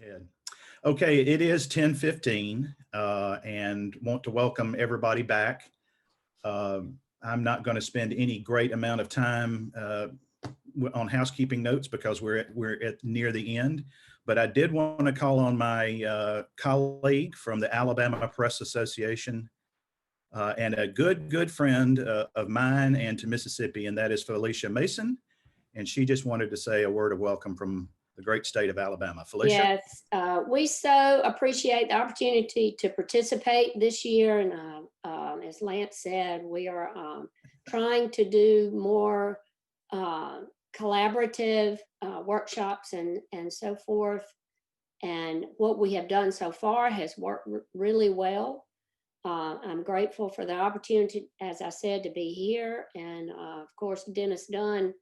Ahead. Okay, it is 10:15, and want to welcome everybody back. I'm not going to spend any great amount of time on housekeeping notes because we're near the end. But I did want to call on my colleague from the Alabama Press Association and a good friend of mine and to Mississippi, and that is Felicia Mason. And she just wanted to say a word of welcome from the great state of Alabama. Felicia? Yes, we so appreciate the opportunity to participate this year. And as Lance said, we are trying to do more collaborative workshops and so forth. And what we have done so far has worked really well. I'm grateful for the opportunity, as I said, to be here. And of course, Dennis Dunn,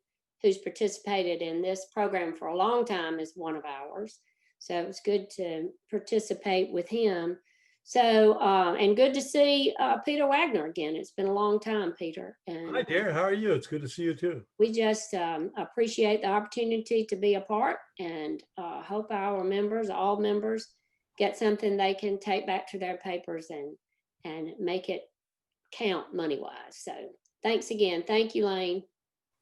who's participated in this program for a long time, is one of ours. So it was good to participate with him. So, and good to see Peter Wagner again. It's been a long time, Peter. And hi, dear. How are you? It's good to see you too. We just appreciate the opportunity to be a part and hope our members, all members, get something they can take back to their papers and make it count money-wise. So thanks again. Thank you, Lane.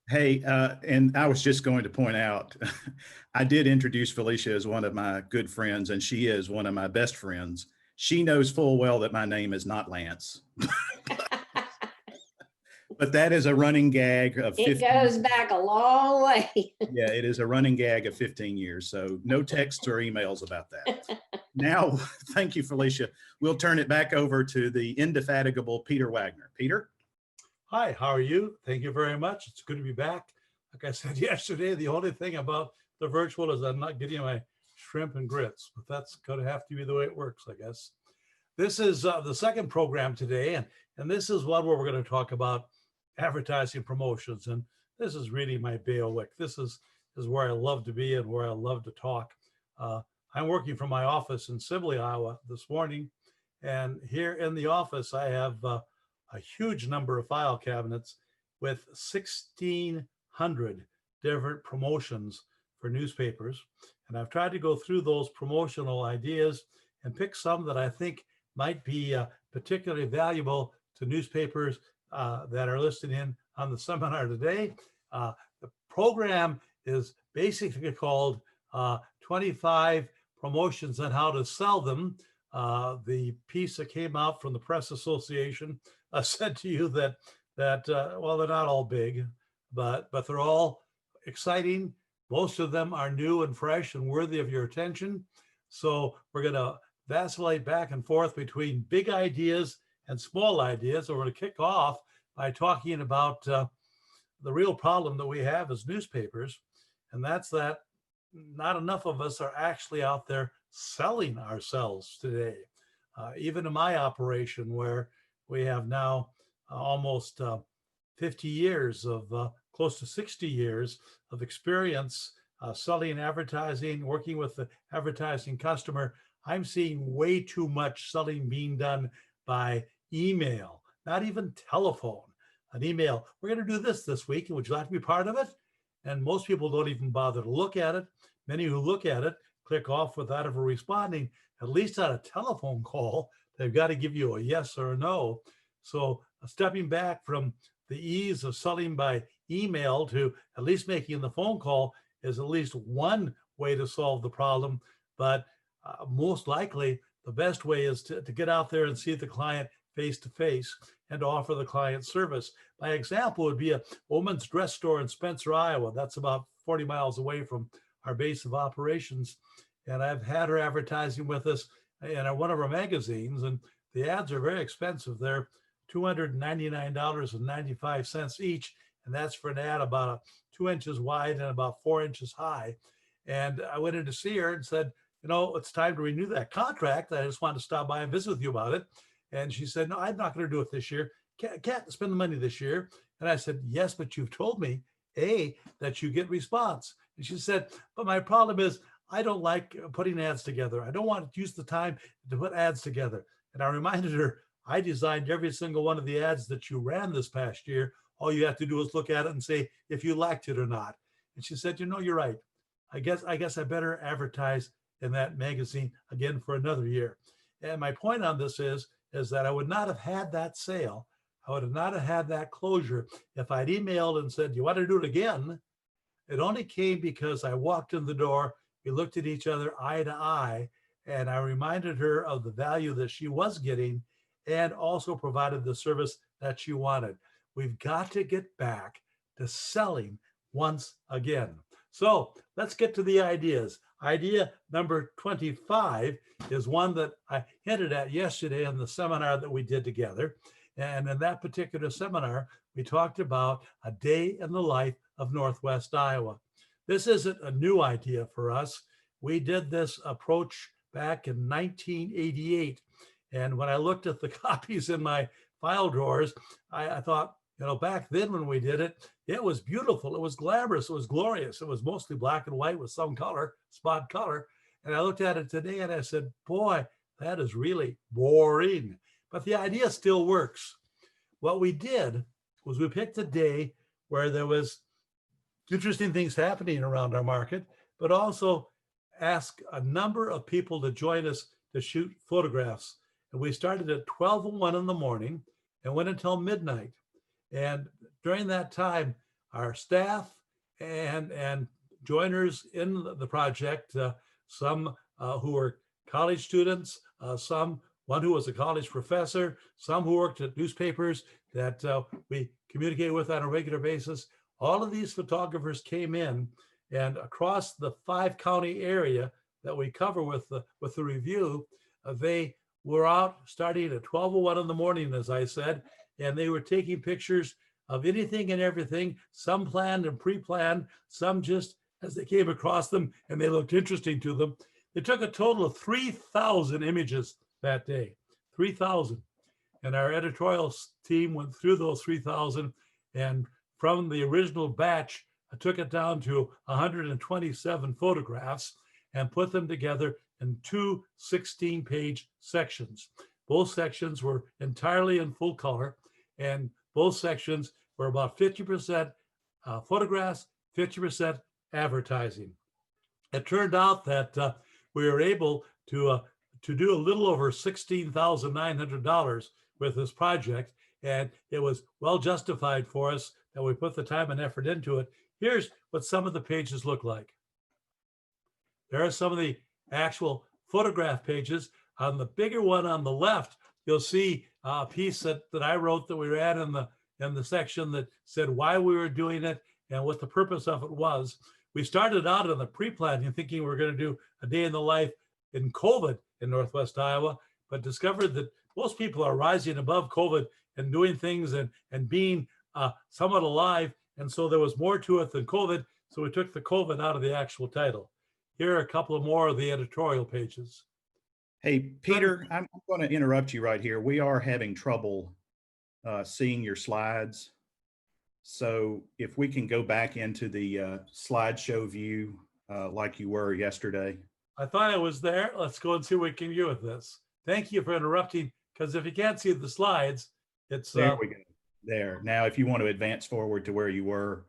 Hey, and I was just going to point out, I did introduce Felicia as one of my good friends, and she is one of my best friends. She knows full well that my name is not Lance. But that is a running gag of 15 It goes back a long way. Yeah, it is a running gag of 15 years. So no texts or emails about that. Now, thank you, Felicia. We'll turn it back over to the indefatigable Peter Wagner. Peter? Hi, how are you? Thank you very much. It's good to be back. Like I said yesterday, the only thing about the virtual is I'm not getting my shrimp and grits, but that's going to have to be the way it works, I guess. This is the second program today, and this is one where we're going to talk about advertising promotions. And this is really my bailiwick. This is where I love to be and where I love to talk. I'm working from my office in Sibley, Iowa this morning. And here in the office, I have a huge number of file cabinets with 1,600 different promotions for newspapers. And I've tried to go through those promotional ideas and pick some that I think might be particularly valuable to newspapers that are listed in on the seminar today. The program is basically called 25 Promotions and How to Sell Them. The piece that came out from the Press Association said to you that well, they're not all big, but they're all exciting. Most of them are new and fresh and worthy of your attention. So we're going to vacillate back and forth between big ideas and small ideas. So we're going to kick off by talking about the real problem that we have as newspapers, and that's that not enough of us are actually out there selling ourselves today. Even in my operation, where we have now almost 50 years of close to 60 years of experience selling advertising, working with the advertising customer, I'm seeing way too much selling being done by email, not even telephone, an email. We're going to do this week. Would you like to be part of it? And most people don't even bother to look at it. Many who look at it click off without ever responding. At least on a telephone call, they've got to give you a yes or a no. So stepping back from the ease of selling by email to at least making the phone call is at least one way to solve the problem. But most likely, the best way is to get out there and see the client face to face and offer the client service. My example would be a woman's dress store in Spencer, Iowa. That's about 40 miles away from our base of operations. And I've had her advertising with us in one of our magazines, and the ads are very expensive. They're $299.95 each. And that's for an ad about 2 inches wide and about 4 inches high. And I went in to see her and said, you know, it's time to renew that contract. I just wanted to stop by and visit with you about it. And she said, no, I'm not going to do it this year. Can't spend the money this year. And I said, yes, but you've told me, that you get response. And she said, but my problem is I don't like putting ads together. I don't want to use the time to put ads together. And I reminded her, I designed every single one of the ads that you ran this past year. All you have to do is look at it and say if you liked it or not. And she said, you know, you're right. I guess I better advertise in that magazine again for another year. And my point on this is that I would not have had that sale. I would have not have had that closure if I'd emailed and said, you want to do it again? It only came because I walked in the door, we looked at each other eye to eye, and I reminded her of the value that she was getting and also provided the service that she wanted. We've got to get back to selling once again. So let's get to the ideas. Idea number 25 is one that I hinted at yesterday in the seminar that we did together. And in that particular seminar, we talked about a day in the life of Northwest Iowa. This isn't a new idea for us. We did this approach back in 1988. And when I looked at the copies in my file drawers, I thought, back then when we did it, it was beautiful. It was glamorous. It was glorious. It was mostly black and white with some color, spot color. And I looked at it today and I said, boy, that is really boring. But the idea still works. What we did was we picked a day where there was interesting things happening around our market, but also ask a number of people to join us to shoot photographs. And we started at 12:01 in the morning and went until midnight. And during that time, our staff and joiners in the project, some who were college students, one who was a college professor, some who worked at newspapers that we communicate with on a regular basis. All of these photographers came in, and across the 5-county area that we cover with the review, they were out starting at 12:01 in the morning, as I said, and they were taking pictures of anything and everything, some planned and pre-planned, some just as they came across them and they looked interesting to them. They took a total of 3,000 images that day, 3,000. And our editorial team went through those 3,000, and from the original batch, I took it down to 127 photographs and put them together in 2 16-page sections. Both sections were entirely in full color, and both sections were about 50% photographs, 50% advertising. It turned out that we were able to do a little over $16,900 with this project, and it was well justified for us that we put the time and effort into it. Here's what some of the pages look like. There are some of the actual photograph pages. On the bigger one on the left, you'll see a piece that I wrote that we were at in the section that said why we were doing it and what the purpose of it was. We started out in the pre-planning thinking we were going to do a day in the life in COVID in Northwest Iowa, but discovered that most people are rising above COVID and doing things and being somewhat alive. And so there was more to it than COVID. So we took the COVID out of the actual title. Here are a couple of more of the editorial pages. Hey, Peter, I'm going to interrupt you right here. We are having trouble seeing your slides. So if we can go back into the slideshow view like you were yesterday. I thought I was there. Let's go and see what we can do with this. Thank you for interrupting, because if you can't see the slides, it's there we go. There. Now, if you want to advance forward to where you were,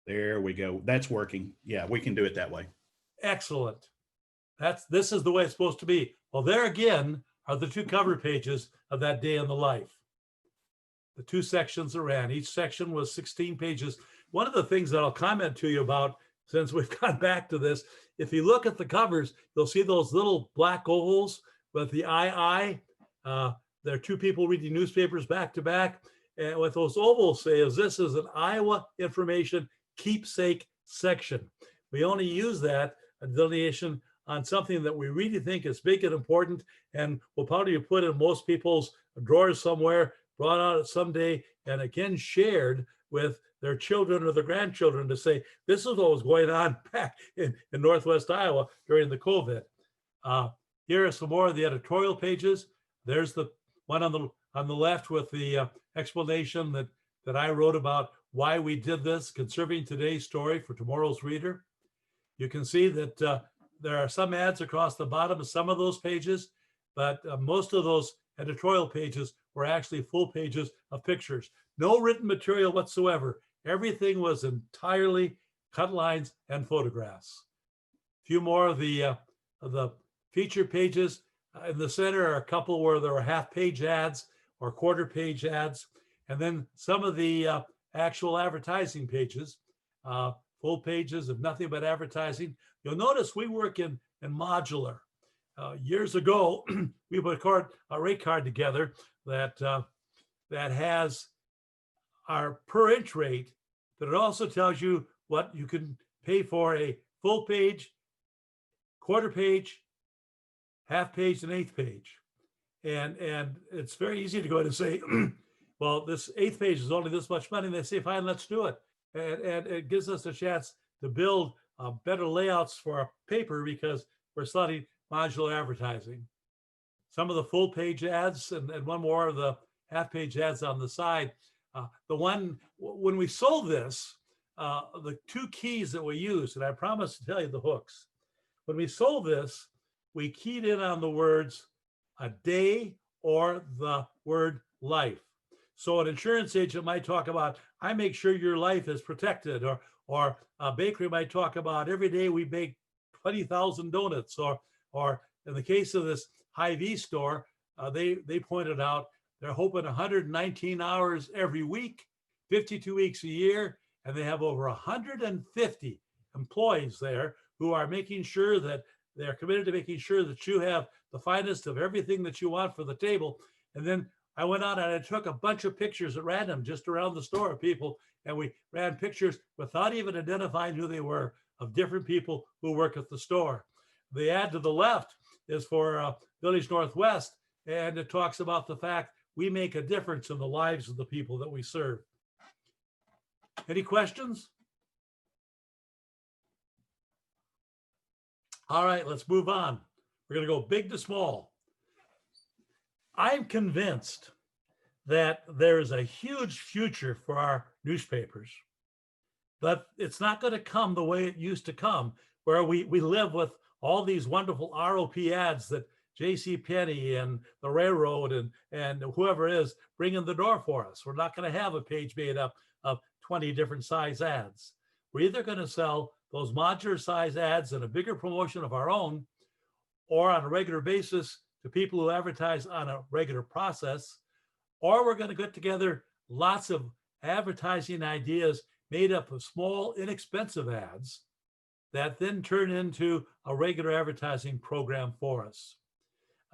there we go. That's working. Yeah, we can do it that way. Excellent. This is the way it's supposed to be. Well, there again are the 2 cover pages of that day in the life. The 2 sections that ran. Each section was 16 pages. One of the things that I'll comment to you about, since we've gone back to this, if you look at the covers, you'll see those little black ovals with the II. There are 2 people reading newspapers back to back. And what those ovals say is this is an Iowa information keepsake section. We only use that delineation on something that we really think is big and important, and will probably be put in most people's drawers somewhere, brought out someday, and again shared with their children or their grandchildren to say, this is what was going on back in Northwest Iowa during the COVID. Here are some more of the editorial pages. There's the one on the left with the explanation that I wrote about why we did this, conserving today's story for tomorrow's reader. You can see that there are some ads across the bottom of some of those pages, but most of those editorial pages were actually full pages of pictures. No written material whatsoever. Everything was entirely cut lines and photographs. A few more of the the feature pages. In the center are a couple where there are half-page ads or quarter-page ads, and then some of the actual advertising pages, full pages of nothing but advertising. You'll notice we work in modular. Years ago, we put a rate card together that has our per inch rate, but it also tells you what you can pay for a full page, quarter page, half page, and eighth page. And it's very easy to go ahead and say, well, this eighth page is only this much money. And they say, fine, let's do it. And it gives us a chance to build better layouts for our paper because we're studying modular advertising. Some of the full page ads and one more of the half page ads on the side. When we sold this, the two keys that we used, and I promise to tell you the hooks. When we sold this, we keyed in on the words a day or the word life. So an insurance agent might talk about, I make sure your life is protected, or a bakery might talk about every day we bake 20,000 donuts, or in the case of this Hy-Vee store, they pointed out they're hoping 119 hours every week, 52 weeks a year, and they have over 150 employees there who are making sure that they're committed to making sure that you have the finest of everything that you want for the table. And then I went out and I took a bunch of pictures at random just around the store of people, and we ran pictures without even identifying who they were of different people who work at the store. The ad to the left is for Village Northwest, and it talks about the fact we make a difference in the lives of the people that we serve. Any questions? All right, let's move on. We're going to go big to small. I'm convinced that there is a huge future for our newspapers, but it's not going to come the way it used to come, where we live with all these wonderful ROP ads that JCPenney and the railroad and whoever is bring in the door for us. We're not going to have a page made up of 20 different size ads. We're either going to sell those modular size ads and a bigger promotion of our own, or on a regular basis to people who advertise on a regular process, or we're going to get together lots of advertising ideas made up of small, inexpensive ads that then turn into a regular advertising program for us.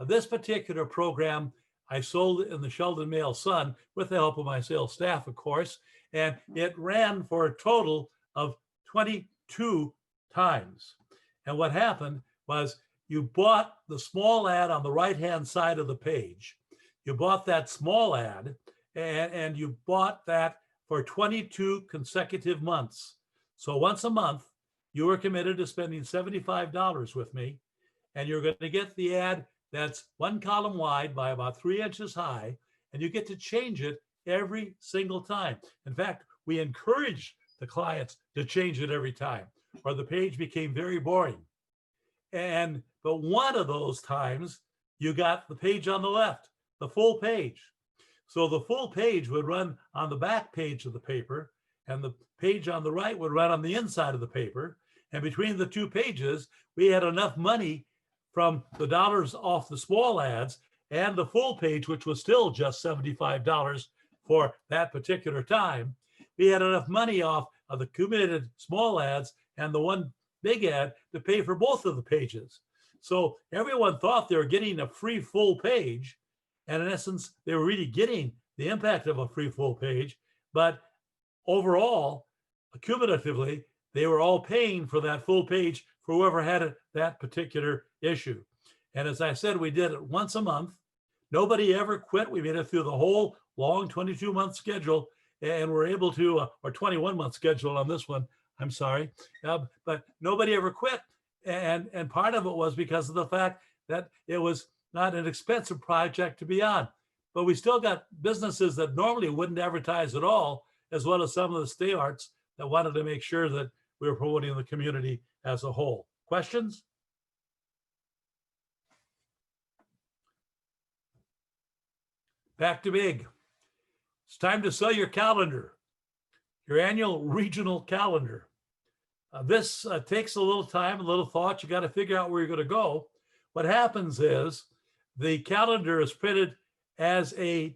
This particular program I sold in the Sheldon Mail Sun with the help of my sales staff, of course, and it ran for a total of 22 times. And what happened was you bought the small ad on the right-hand side of the page. You bought that small ad and you bought that for 22 consecutive months. So once a month, you were committed to spending $75 with me, and you're going to get the ad that's one column wide by about 3 inches high, and you get to change it every single time. In fact, we encouraged the clients to change it every time, or the page became very boring. But one of those times, you got the page on the left, the full page. So the full page would run on the back page of the paper, and the page on the right would run on the inside of the paper. And between the two pages, we had enough money from the dollars off the small ads and the full page, which was still just $75 for that particular time. We had enough money off of the committed small ads and the one big ad to pay for both of the pages. So everyone thought they were getting a free full page. And in essence, they were really getting the impact of a free full page. But overall, cumulatively, they were all paying for that full page for whoever had that particular issue. And as I said, we did it once a month. Nobody ever quit. We made it through the whole long 22-month schedule, and we're able to, or 21-month schedule on this one, I'm sorry. But nobody ever quit. And part of it was because of the fact that it was not an expensive project to be on. But we still got businesses that normally wouldn't advertise at all, as well as some of the stay arts that wanted to make sure that we were promoting the community as a whole. Questions? Back to big. It's time to sell your calendar, your annual regional calendar. This takes a little time, a little thought. You got to figure out where you're going to go. What happens is the calendar is printed as a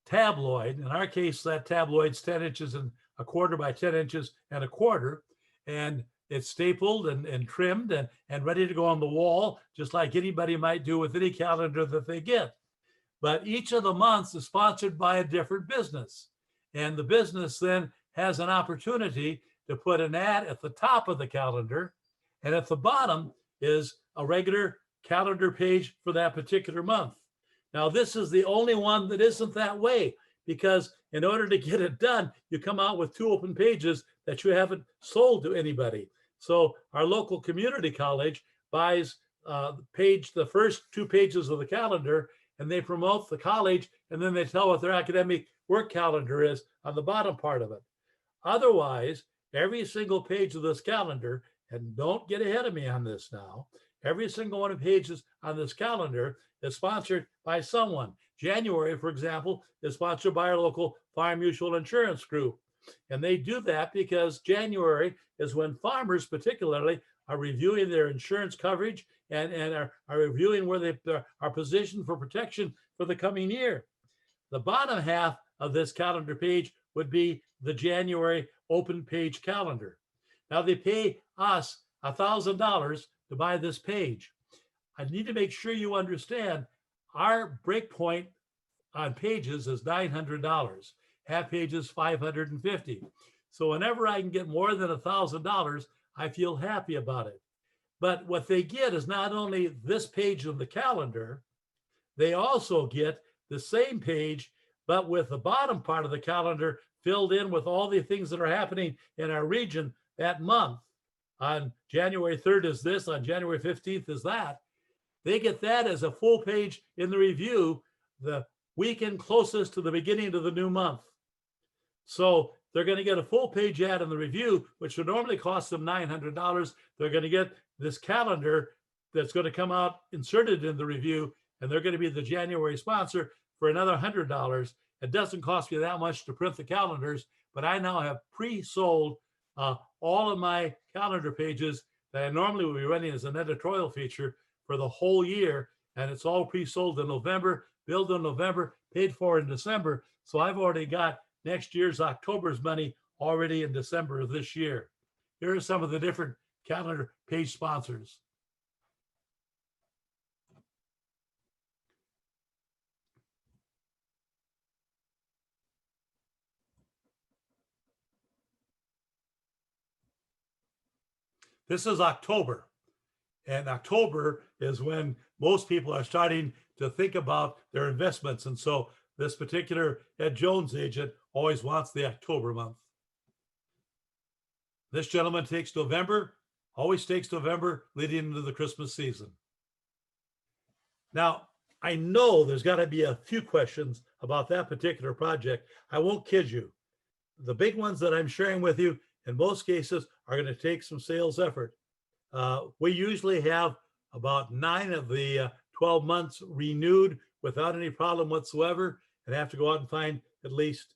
tabloid. In our case, that tabloid's 10 inches and a quarter by 10 inches and a quarter. And it's stapled and trimmed and ready to go on the wall, just like anybody might do with any calendar that they get. But each of the months is sponsored by a different business. And the business then has an opportunity to put an ad at the top of the calendar. And at the bottom is a regular calendar page for that particular month. Now, this is the only one that isn't that way, because in order to get it done, you come out with 2 open pages that you haven't sold to anybody. So our local community college buys the first 2 pages of the calendar, and they promote the college, and then they tell what their academic work calendar is on the bottom part of it. Otherwise, every single page of this calendar, and don't get ahead of me on this now, every single one of the pages on this calendar is sponsored by someone. January, for example, is sponsored by our local Farm Mutual Insurance Group. And they do that because January is when farmers particularly are reviewing their insurance coverage and are reviewing where they are positioned for protection for the coming year. The bottom half of this calendar page would be the January open page calendar. Now they pay us $1,000 to buy this page. I need to make sure you understand our breakpoint on pages is $900. Half pages $550. So whenever I can get more than $1,000, I feel happy about it. But what they get is not only this page of the calendar, they also get the same page, but with the bottom part of the calendar filled in with all the things that are happening in our region that month. On January 3rd is this, on January 15th is that. They get that as a full page in the review the weekend closest to the beginning of the new month. So they're going to get a full page ad in the review, which would normally cost them $900. They're going to get this calendar that's going to come out inserted in the review, and they're going to be the January sponsor for another $100. It doesn't cost me that much to print the calendars, but I now have pre-sold all of my calendar pages that I normally would be running as an editorial feature for the whole year. And it's all pre-sold in November, billed in November, paid for in December. So I've already got next year's October's money already in December of this year. Here are some of the different calendar page sponsors. This is October. And October is when most people are starting to think about their investments. And so this particular Ed Jones agent always wants the October month. This gentleman takes November, always takes November leading into the Christmas season. Now, I know there's got to be a few questions about that particular project. I won't kid you. The big ones that I'm sharing with you in most cases are going to take some sales effort. We usually have about 9 of the 12 months renewed without any problem whatsoever, and have to go out and find at least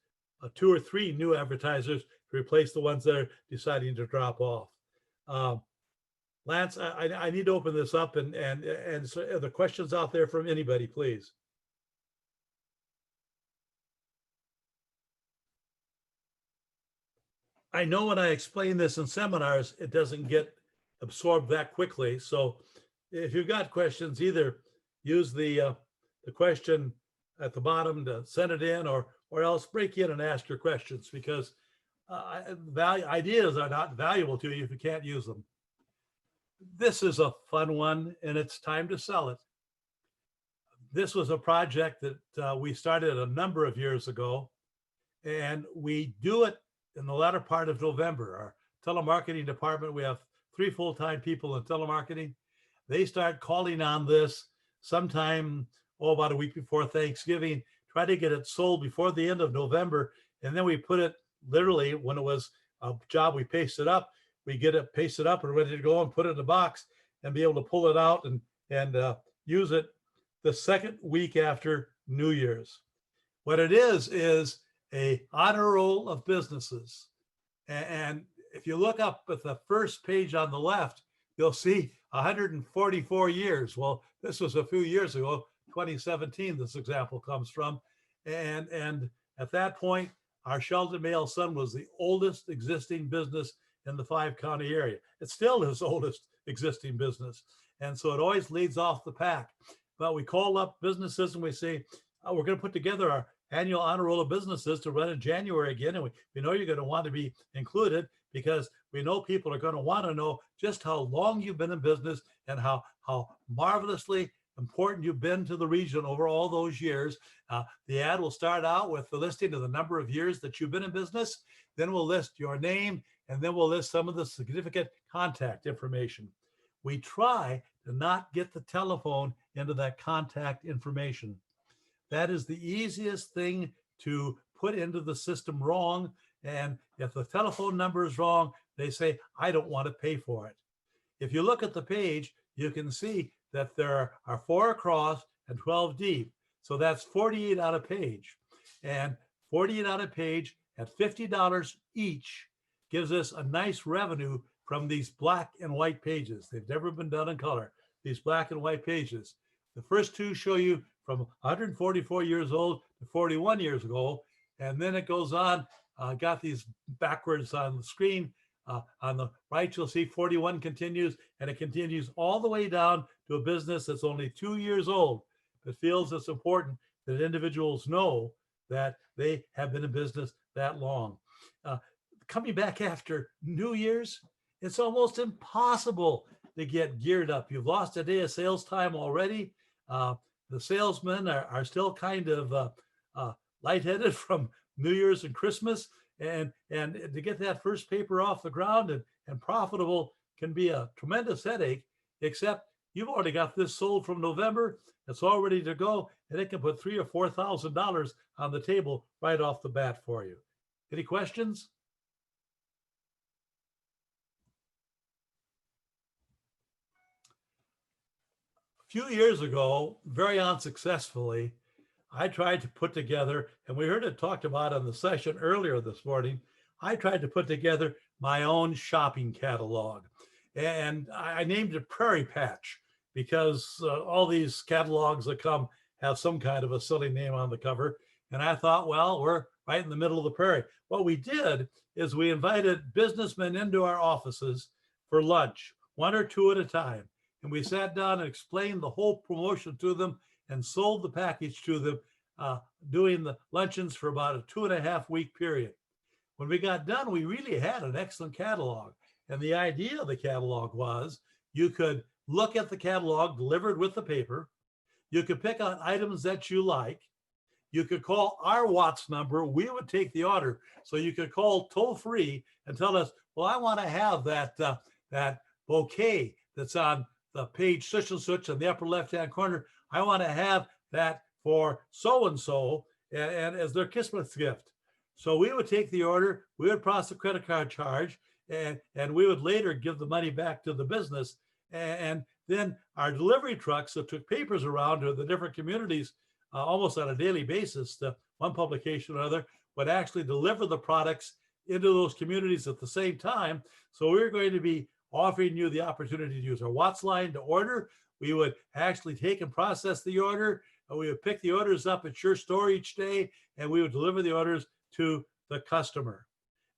2 or 3 new advertisers to replace the ones that are deciding to drop off. Lance, I need to open this up and so are the questions out there from anybody, please? I know when I explain this in seminars, it doesn't get absorbed that quickly. So if you've got questions, either use the question at the bottom to send it in, or else break in and ask your questions, because ideas are not valuable to you if you can't use them. This is a fun one, and it's time to sell it. This was a project that we started a number of years ago, and we do it in the latter part of November. Our telemarketing department, we have 3 full-time people in telemarketing. They start calling on this sometime, about a week before Thanksgiving, try to get it sold before the end of November. And then we put it literally, when it was a job, we paste it up, we get it pasted up and ready to go and put it in a box and be able to pull it out and use it the second week after New Year's. What it is a honor roll of businesses. And if you look up at the first page on the left, you'll see 144 years. Well, this was a few years ago, 2017, this example comes from. And at that point, our Sheldon Mail Sun was the oldest existing business in the 5-county area. It's still his oldest existing business. And so it always leads off the pack. But we call up businesses and we say, oh, we're going to put together our annual honor roll of businesses to run in January again. And we know you're going to want to be included because we know people are going to want to know just how long you've been in business and how marvelously important you've been to the region over all those years. The ad will start out with the listing of the number of years that you've been in business. Then we'll list your name, and then we'll list some of the significant contact information. We try to not get the telephone into that contact information. That is the easiest thing to put into the system wrong. And if the telephone number is wrong, they say, I don't want to pay for it. If you look at the page, you can see that there are 4 across and 12 deep. So that's 48 on a page. And 48 on a page at $50 each gives us a nice revenue from these black and white pages. They've never been done in color, these black and white pages. The first 2 show you from 144 years old to 41 years ago. And then it goes on, got these backwards on the screen. On the right, you'll see 41 continues, and it continues all the way down to a business that's only 2 years old, but feels it's important that individuals know that they have been in business that long. Coming back after New Year's, it's almost impossible to get geared up. You've lost a day of sales time already. The salesmen are still kind of lightheaded from New Year's and Christmas. And to get that first paper off the ground and profitable can be a tremendous headache, except you've already got this sold from November. It's all ready to go, and it can put $3,000 or $4,000 on the table right off the bat for you. Any questions? A few years ago, very unsuccessfully, I tried to put together, and we heard it talked about on the session earlier this morning, I tried to put together my own shopping catalog. And I named it Prairie Patch because all these catalogs that come have some kind of a silly name on the cover. And I thought, well, we're right in the middle of the prairie. What we did is we invited businessmen into our offices for lunch, 1 or 2 at a time. And we sat down and explained the whole promotion to them and sold the package to them, doing the luncheons for about a 2.5-week period. When we got done, we really had an excellent catalog. And the idea of the catalog was you could look at the catalog delivered with the paper. You could pick out items that you like. You could call our Watts number. We would take the order. So you could call toll free and tell us, well, I want to have that bouquet that's on the page such and such in the upper left-hand corner. I want to have that for so-and-so and as their Christmas gift. So we would take the order, we would process a credit card charge, and we would later give the money back to the business. And then our delivery trucks that took papers around to the different communities almost on a daily basis, to one publication or another, would actually deliver the products into those communities at the same time. So we're going to be offering you the opportunity to use our Watts line to order. We would actually take and process the order. We would pick the orders up at your store each day, and we would deliver the orders to the customer.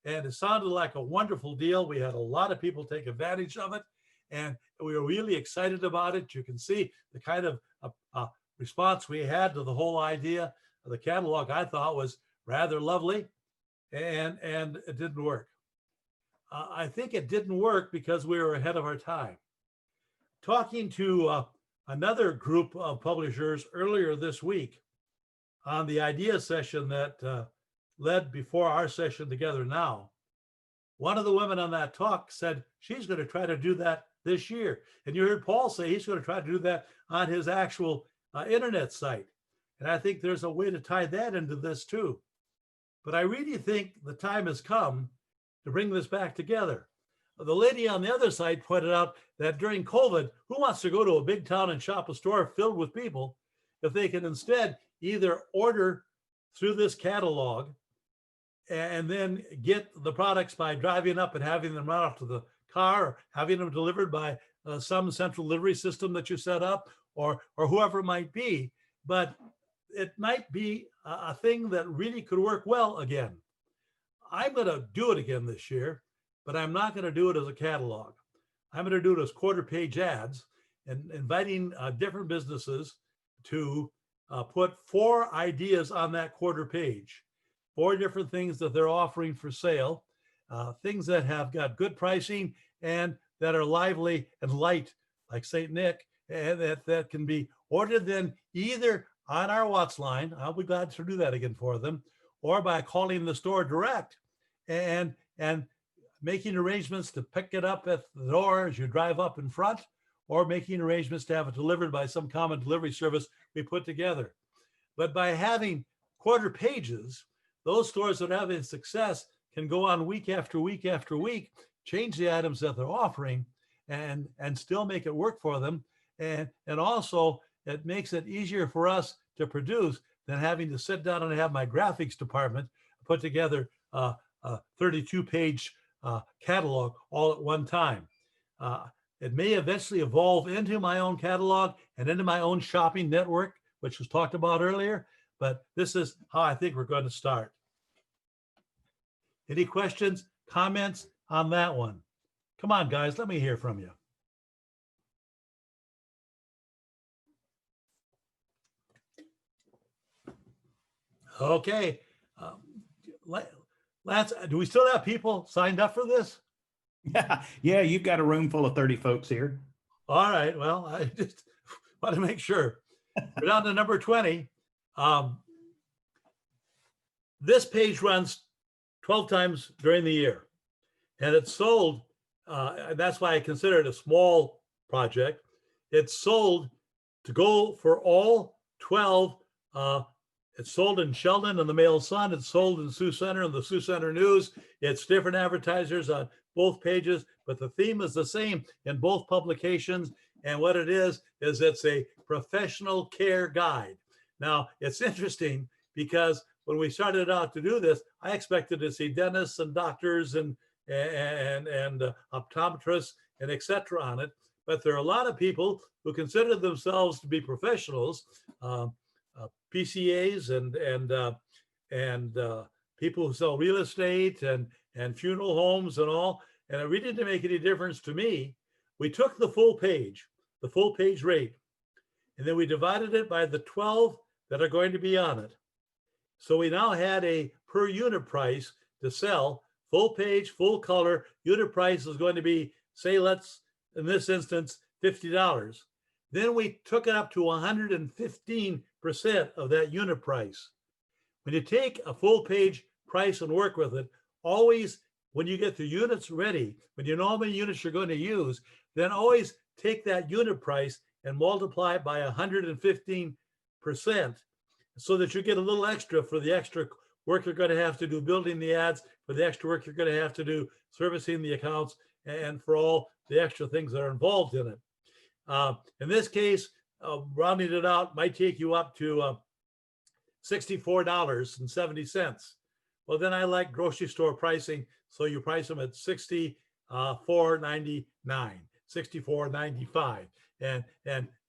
And it sounded like a wonderful deal. We had a lot of people take advantage of it, and we were really excited about it. You can see the kind of response we had to the whole idea. The catalog, I thought, was rather lovely, and it didn't work. I think it didn't work because we were ahead of our time. Talking to another group of publishers earlier this week on the idea session that led before our session together now, one of the women on that talk said she's going to try to do that this year. And you heard Paul say he's going to try to do that on his actual internet site. And I think there's a way to tie that into this too. But I really think the time has come to bring this back together. The lady on the other side pointed out that during COVID, who wants to go to a big town and shop a store filled with people if they can instead either order through this catalog and then get the products by driving up and having them run off to the car, or having them delivered by some central delivery system that you set up, or whoever it might be. But it might be a thing that really could work well again. I'm going to do it again this year, but I'm not going to do it as a catalog. I'm going to do it as quarter-page ads, and inviting different businesses to put 4 ideas on that quarter page, 4 different things that they're offering for sale, things that have got good pricing and that are lively and light, like St. Nick, and that can be ordered then either on our Watts line, I'll be glad to do that again for them, or by calling the store direct and making arrangements to pick it up at the door as you drive up in front, or making arrangements to have it delivered by some common delivery service we put together. But by having quarter pages, those stores that are having success can go on week after week after week, change the items that they're offering, and still make it work for them. And also it makes it easier for us to produce than having to sit down and have my graphics department put together a 32-page catalog all at one time. It may eventually evolve into my own catalog and into my own shopping network, which was talked about earlier, but this is how I think we're going to start. Any questions, comments on that one? Come on, guys, let me hear from you. Okay. Lance, do we still have people signed up for this? Yeah, you've got a room full of 30 folks here. All right. Well, I just want to make sure. We're down to number 20. This page runs 12 times during the year, and it's sold. And that's why I consider it a small project. It's sold to go for all 12. It's sold in Sheldon and the Mail Sun. It's sold in Sioux Center and the Sioux Center News. It's different advertisers on both pages, but the theme is the same in both publications. And what it is it's a professional care guide. Now, it's interesting because when we started out to do this, I expected to see dentists and doctors and optometrists and et cetera on it. But there are a lot of people who consider themselves to be professionals, PCAs and people who sell real estate and funeral homes and all. And it really didn't make any difference to me. We took the full page rate, and then we divided it by the 12 that are going to be on it. So we now had a per unit price to sell, full page, full color. Unit price is going to be, say, let's, in this instance, $50. Then we took it up to 115% of that unit price. When you take a full page price and work with it, always, when you get the units ready, when you know how many units you're going to use, then always take that unit price and multiply it by 115% so that you get a little extra for the extra work you're going to have to do building the ads, for the extra work you're going to have to do servicing the accounts, and for all the extra things that are involved in it. In this case, rounding it out might take you up to $64.70. Well, then I like grocery store pricing, so you price them at $64.99, $64.95, and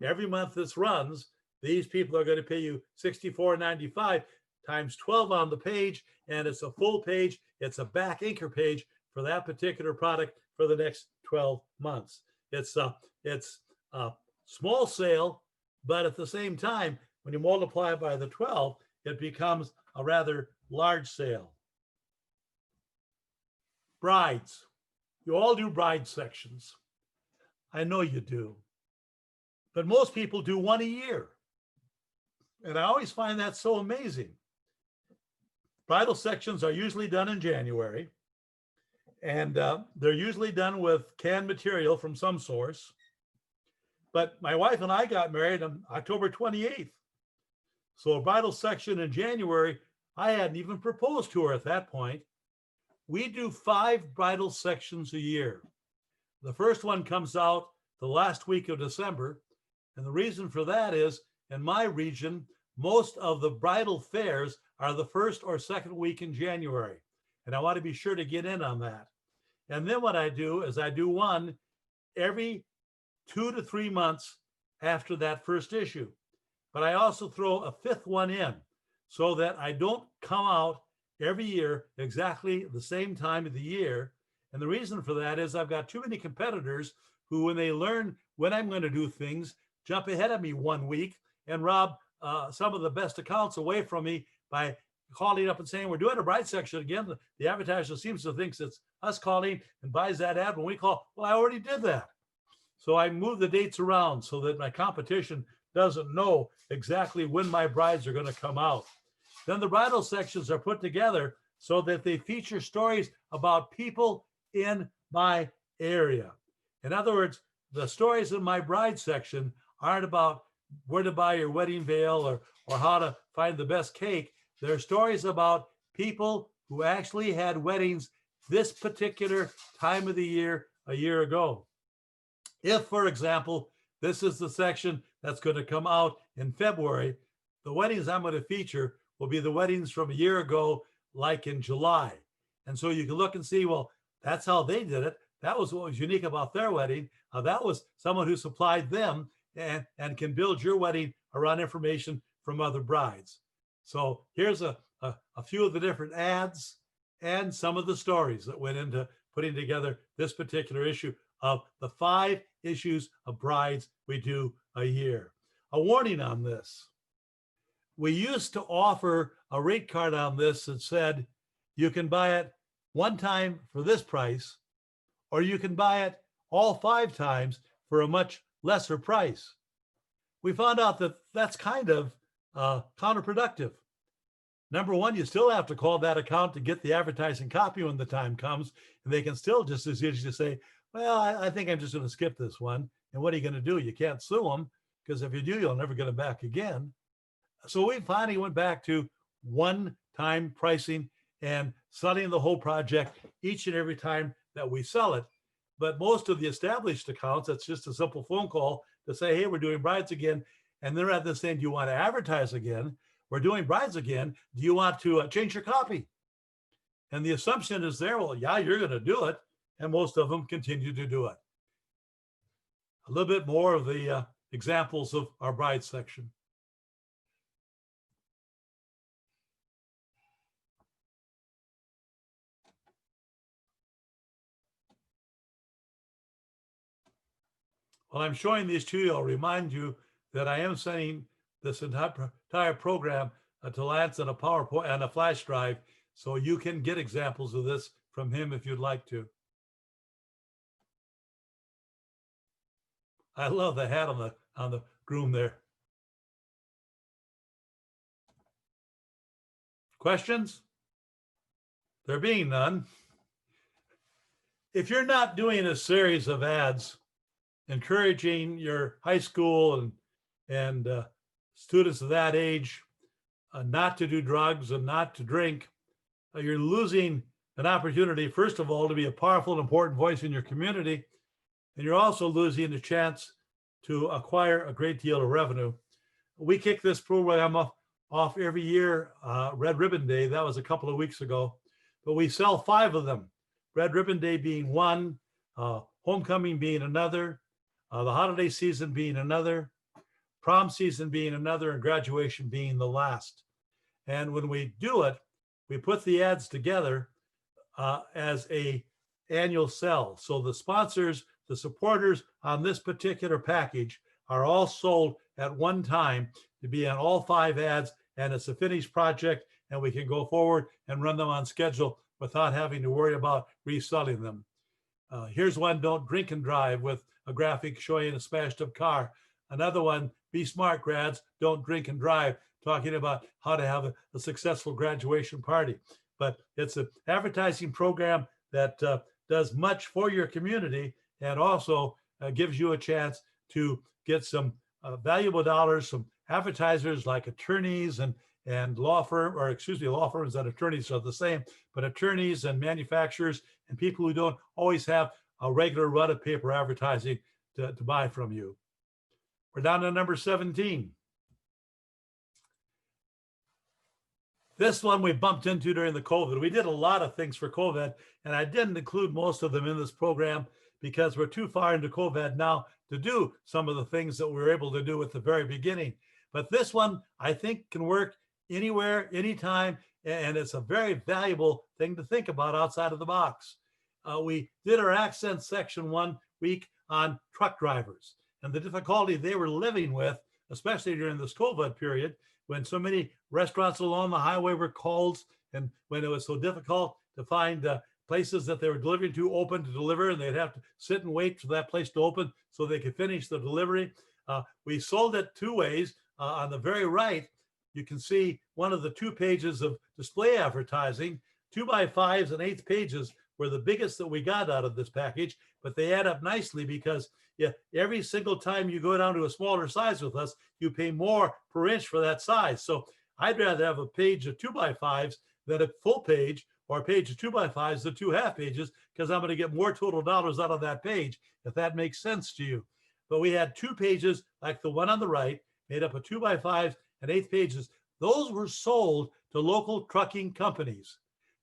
every month this runs, these people are going to pay you $64.95 times 12 on the page, and it's a full page. It's a back anchor page for that particular product for the next 12 months. It's a small sale, but at the same time, when you multiply it by the 12, it becomes a rather large sale. Brides. You all do bride sections. I know you do. But most people do one a year. And I always find that so amazing. Bridal sections are usually done in January. And they're usually done with canned material from some source. But my wife and I got married on October 28th. So a bridal section in January, I hadn't even proposed to her at that point. We do 5 bridal sections a year. The first one comes out the last week of December. And the reason for that is, in my region, most of the bridal fairs are the first or second week in January. And I want to be sure to get in on that. And then what I do is I do one every 2 to 3 months after that first issue. But I also throw a fifth one in so that I don't come out every year exactly the same time of the year. And the reason for that is I've got too many competitors who, when they learn when I'm going to do things, jump ahead of me 1 week and rob some of the best accounts away from me by calling up and saying, we're doing a bride section again. The advertiser seems to think it's us calling and buys that ad when we call. Well, I already did that. So I move the dates around so that my competition doesn't know exactly when my brides are going to come out. Then the bridal sections are put together so that they feature stories about people in my area. In other words, the stories in my bride section aren't about where to buy your wedding veil or how to find the best cake. They're stories about people who actually had weddings this particular time of the year a year ago. If, for example, this is the section that's going to come out in February, the weddings I'm going to feature will be the weddings from a year ago, like in July. And so you can look and see, well, that's how they did it. That was what was unique about their wedding. That was someone who supplied them and can build your wedding around information from other brides. So here's a few of the different ads and some of the stories that went into putting together this particular issue of the 5 issues of brides we do a year. A warning on this. We used to offer a rate card on this that said, you can buy it one time for this price, or you can buy it all 5 times for a much lesser price. We found out that that's kind of counterproductive. Number one, you still have to call that account to get the advertising copy when the time comes, and they can still just as easily say, well, I think I'm just going to skip this one. And what are you going to do? You can't sue them, because if you do, you'll never get it back again. So we finally went back to one-time pricing and selling the whole project each and every time that we sell it. But most of the established accounts, it's just a simple phone call to say, hey, we're doing brides again. And they're at the saying, do you want to advertise again? We're doing brides again. Do you want to change your copy? And the assumption is there, well, yeah, you're going to do it. And most of them continue to do it. A little bit more of the examples of our bride section. While I'm showing these to you, I'll remind you that I am sending this entire program to Lance on a PowerPoint and a flash drive, so you can get examples of this from him if you'd like to. I love the hat on the groom there. Questions? There being none. If you're not doing a series of ads encouraging your high school and students of that age not to do drugs and not to drink, you're losing an opportunity, first of all, to be a powerful and important voice in your community. And you're also losing a chance to acquire a great deal of revenue. We kick this program off every year, Red Ribbon Day. That was a couple of weeks ago. But we sell 5 of them. Red Ribbon Day being one, homecoming being another, the holiday season being another, prom season being another, and graduation being the last. And when we do it, we put the ads together as a annual sell. So the sponsors, the supporters on this particular package are all sold at one time to be on all 5 ads, and it's a finished project, and we can go forward and run them on schedule without having to worry about reselling them. Here's one, don't drink and drive, with a graphic showing a smashed up car. Another one, be smart grads, don't drink and drive, talking about how to have a successful graduation party. But it's an advertising program that does much for your community, and also gives you a chance to get some valuable dollars. Some advertisers like attorneys and law firms and attorneys are the same, but attorneys and manufacturers and people who don't always have a regular run of paper advertising to buy from you. We're down to number 17. This one we bumped into during the COVID. We did a lot of things for COVID, and I didn't include most of them in this program because we're too far into COVID now to do some of the things that we were able to do at the very beginning. But this one, I think, can work anywhere, anytime, and it's a very valuable thing to think about outside of the box. We did our accent section 1 week on truck drivers and the difficulty they were living with, especially during this COVID period, when so many restaurants along the highway were closed and when it was so difficult to find places that they were delivering to open to deliver, and they'd have to sit and wait for that place to open so they could finish the delivery. We sold it 2 ways. On the very right, you can see one of the 2 pages of display advertising. 2x5s and 1/8 pages were the biggest that we got out of this package, but they add up nicely because every single time you go down to a smaller size with us, you pay more per inch for that size. So I'd rather have a page of 2x5s than a full page, or a page of 2x5s than 2 half pages, because I'm going to get more total dollars out of that page, if that makes sense to you. But we had 2 pages like the one on the right, made up of 2x5s and 1/8 pages. Those were sold to local trucking companies,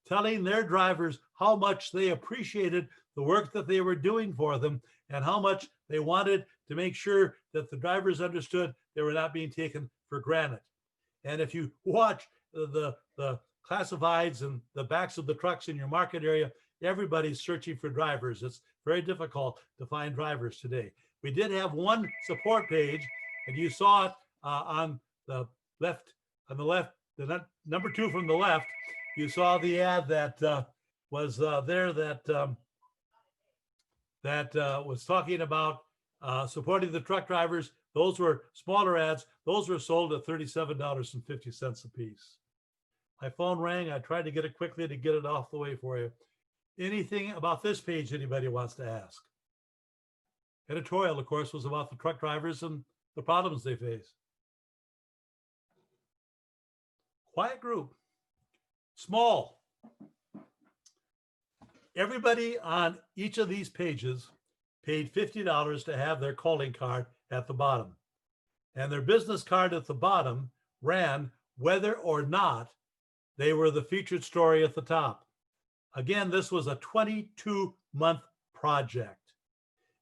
telling their drivers how much they appreciated the work that they were doing for them and how much they wanted to make sure that the drivers understood they were not being taken for granted. And if you watch the classifieds and the backs of the trucks in your market area, everybody's searching for drivers. It's very difficult to find drivers today. We did have one support page, and you saw it on the left, the number 2 from the left. You saw the ad that was there that was talking about supporting the truck drivers. Those were smaller ads. Those were sold at $37.50 a piece. My phone rang. I tried to get it quickly to get it off the way for you. Anything about this page anybody wants to ask? Editorial, of course, was about the truck drivers and the problems they face. Quiet group. Small. Everybody on each of these pages paid $50 to have their calling card at the bottom. And their business card at the bottom ran whether or not they were the featured story at the top. Again, this was a 22-month project.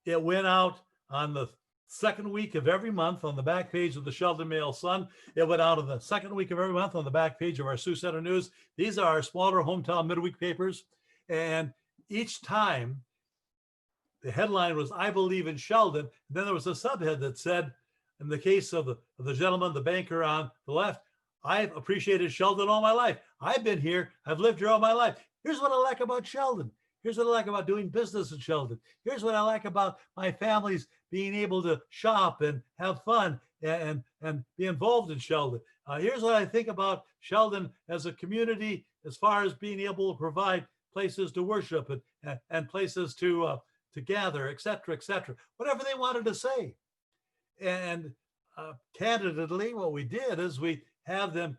It went out on the second week of every month on the back page of the Sheldon Mail Sun. It went out on the second week of every month on the back page of our Sioux Center News. These are our smaller hometown midweek papers. And each time the headline was, "I believe in Sheldon." And then there was a subhead that said, in the case of the gentleman, the banker on the left, "I've appreciated Sheldon all my life. I've been here. I've lived here all my life. Here's what I like about Sheldon. Here's what I like about doing business in Sheldon. Here's what I like about my family's being able to shop and have fun and be involved in Sheldon. Here's what I think about Sheldon as a community, as far as being able to provide places to worship and places to gather, et cetera, whatever they wanted to say. And candidly, what we did is we have them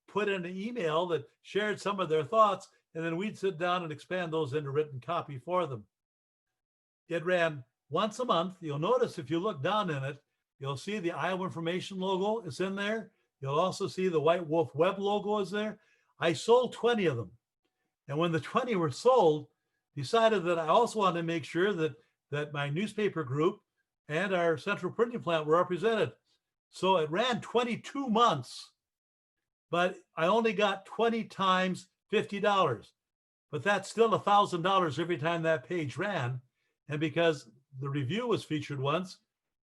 put in an email that shared some of their thoughts, and then we'd sit down and expand those into written copy for them. It ran once a month. You'll notice if you look down in it, you'll see the Iowa Information logo is in there. You'll also see the White Wolf Web logo is there. I sold 20 of them. And when the 20 were sold, decided that I also wanted to make sure that my newspaper group and our central printing plant were represented. So it ran 22 months, but I only got 20 times $50. But that's still $1,000 every time that page ran. And because the review was featured once,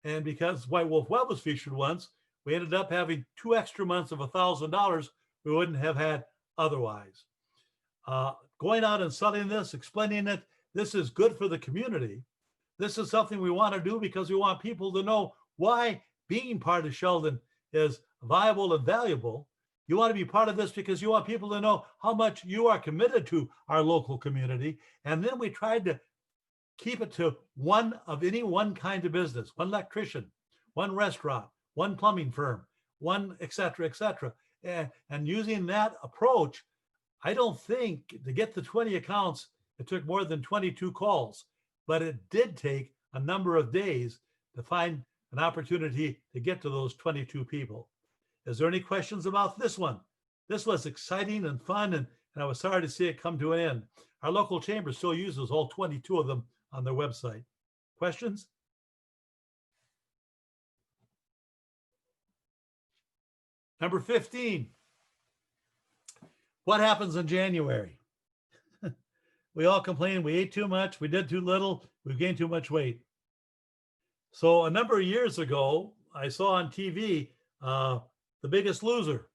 and because White Wolf Web was featured once, we ended up having 2 extra months of $1,000 we wouldn't have had otherwise. Going out and selling this, explaining it, this is good for the community. This is something we want to do because we want people to know why being part of Sheldon is viable and valuable. You want to be part of this because you want people to know how much you are committed to our local community. And then we tried to keep it to any one kind of business, one electrician, one restaurant, one plumbing firm, one et cetera, et cetera. And using that approach, I don't think to get the 20 accounts, it took more than 22 calls, but it did take a number of days to find an opportunity to get to those 22 people. Is there any questions about this one? This was exciting and fun, and I was sorry to see it come to an end. Our local chamber still uses all 22 of them on their website. Questions? Number 15. What happens in January? We all complain we ate too much, we did too little, we gained too much weight. So a number of years ago, I saw on TV The Biggest Loser,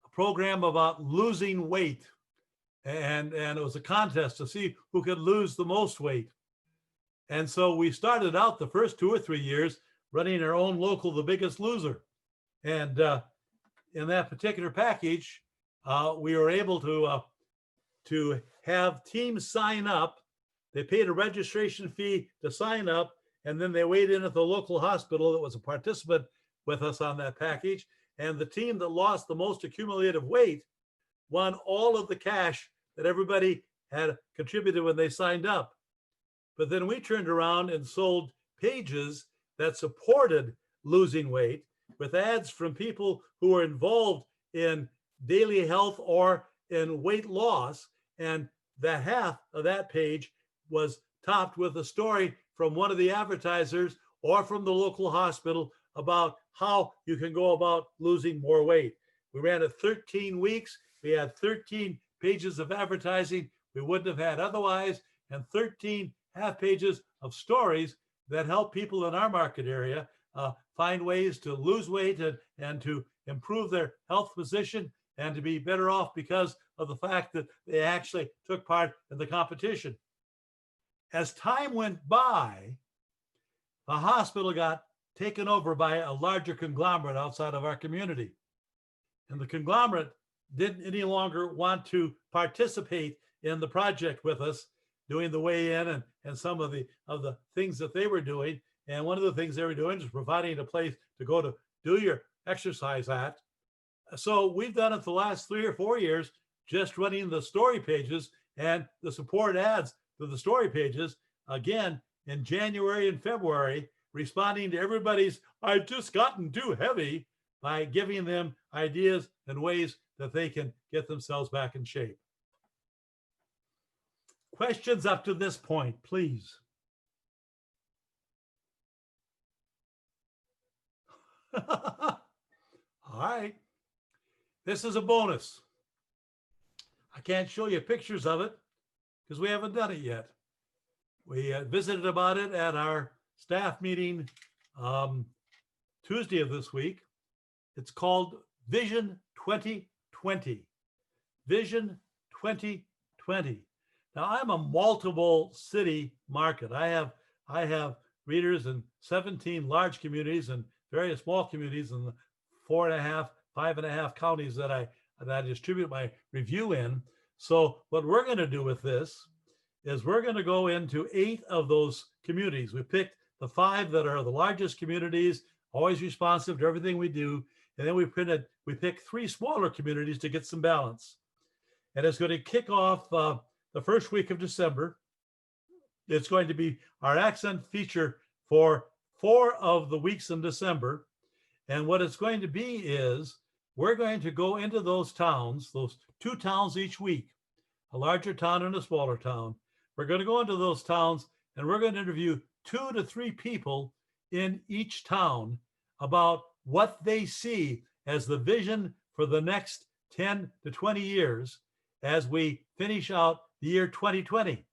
a program about losing weight. And it was a contest to see who could lose the most weight. And so we started out the first 2 or 3 years running our own local The Biggest Loser. And in that particular package, we were able to have teams sign up. They paid a registration fee to sign up, and then they weighed in at the local hospital that was a participant with us on that package. And the team that lost the most accumulative weight won all of the cash that everybody had contributed when they signed up. But then we turned around and sold pages that supported losing weight with ads from people who were involved in daily health or in weight loss. And the half of that page was topped with a story from one of the advertisers or from the local hospital about how you can go about losing more weight. We ran it 13 weeks. We had 13 pages of advertising we wouldn't have had otherwise, and 13 half pages of stories that help people in our market area find ways to lose weight and to improve their health position and to be better off because of the fact that they actually took part in the competition. As time went by, the hospital got taken over by a larger conglomerate outside of our community. And the conglomerate didn't any longer want to participate in the project with us, doing the weigh-in and some of the things that they were doing. And one of the things they were doing is providing a place to go to do your exercise at. So we've done it the last 3 or 4 years, just running the story pages and the support ads to the story pages, again, in January and February, responding to everybody's, I've just gotten too heavy, by giving them ideas and ways that they can get themselves back in shape. Questions up to this point, please. All right. This is a bonus. I can't show you pictures of it because we haven't done it yet. We visited about it at our staff meeting Tuesday of this week. It's called Vision 2020. Vision 2020. Now, I'm a multiple city market. I have readers in 17 large communities and various small communities in the 4.5, 5.5 counties that I distribute my review in. So what we're going to do with this is we're going to go into 8 of those communities. We picked the 5 that are the largest communities, always responsive to everything we do. And then we picked 3 smaller communities to get some balance. And it's going to kick off the first week of December. It's going to be our accent feature for 4 of the weeks in December. And what it's going to be is we're going to go into those towns, those 2 towns each week, a larger town and a smaller town. We're going to go into those towns and we're going to interview 2 to 3 people in each town about what they see as the vision for the next 10 to 20 years as we finish out the year 2020.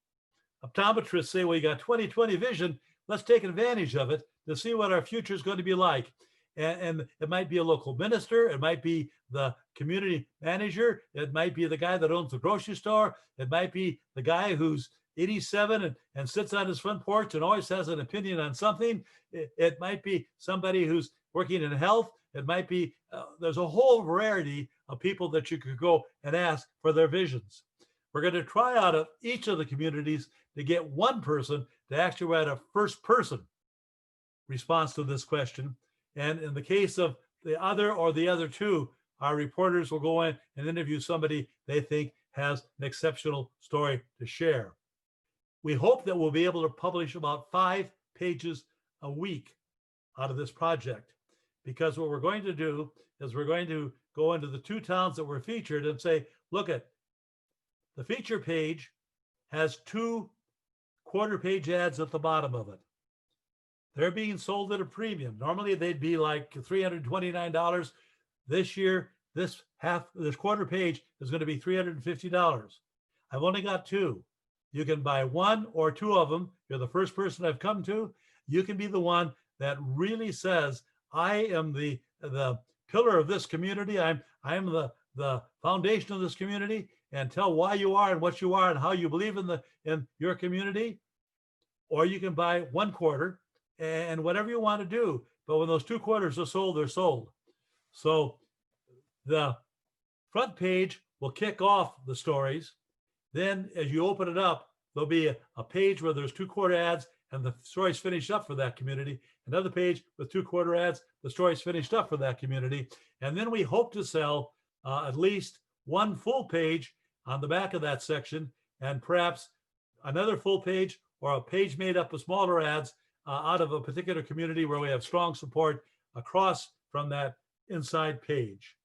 Optometrists say, well, you got 2020 vision. Let's take advantage of it to see what our future is going to be like. And it might be a local minister. It might be the community manager. It might be the guy that owns the grocery store. It might be the guy who's 87 and sits on his front porch and always has an opinion on something. It might be somebody who's working in health. It might be, there's a whole variety of people that you could go and ask for their visions. We're going to try out of each of the communities to get one person to actually write a first person response to this question. And in the case of the other 2, our reporters will go in and interview somebody they think has an exceptional story to share. We hope that we'll be able to publish about 5 pages a week out of this project. because what we're going to do is we're going to go into the 2 towns that were featured and say, look at the feature page has 2 quarter-page ads at the bottom of it. They're being sold at a premium. Normally they'd be like $329. This year, this quarter page is going to be $350. I've only got 2. You can buy 1 or 2 of them. You're the first person I've come to. You can be the one that really says, I am the pillar of this community. I am the foundation of this community, and tell why you are and what you are and how you believe in your community. Or you can buy 1 quarter and whatever you want to do. But when those 2 quarters are sold, they're sold. So the front page will kick off the stories. Then as you open it up, there'll be a page where there's 2 quarter ads and the story's finished up for that community. Another page with 2 quarter ads, the story's finished up for that community. And then we hope to sell at least 1 full page on the back of that section, and perhaps another full page or a page made up of smaller ads out of a particular community where we have strong support across from that inside page.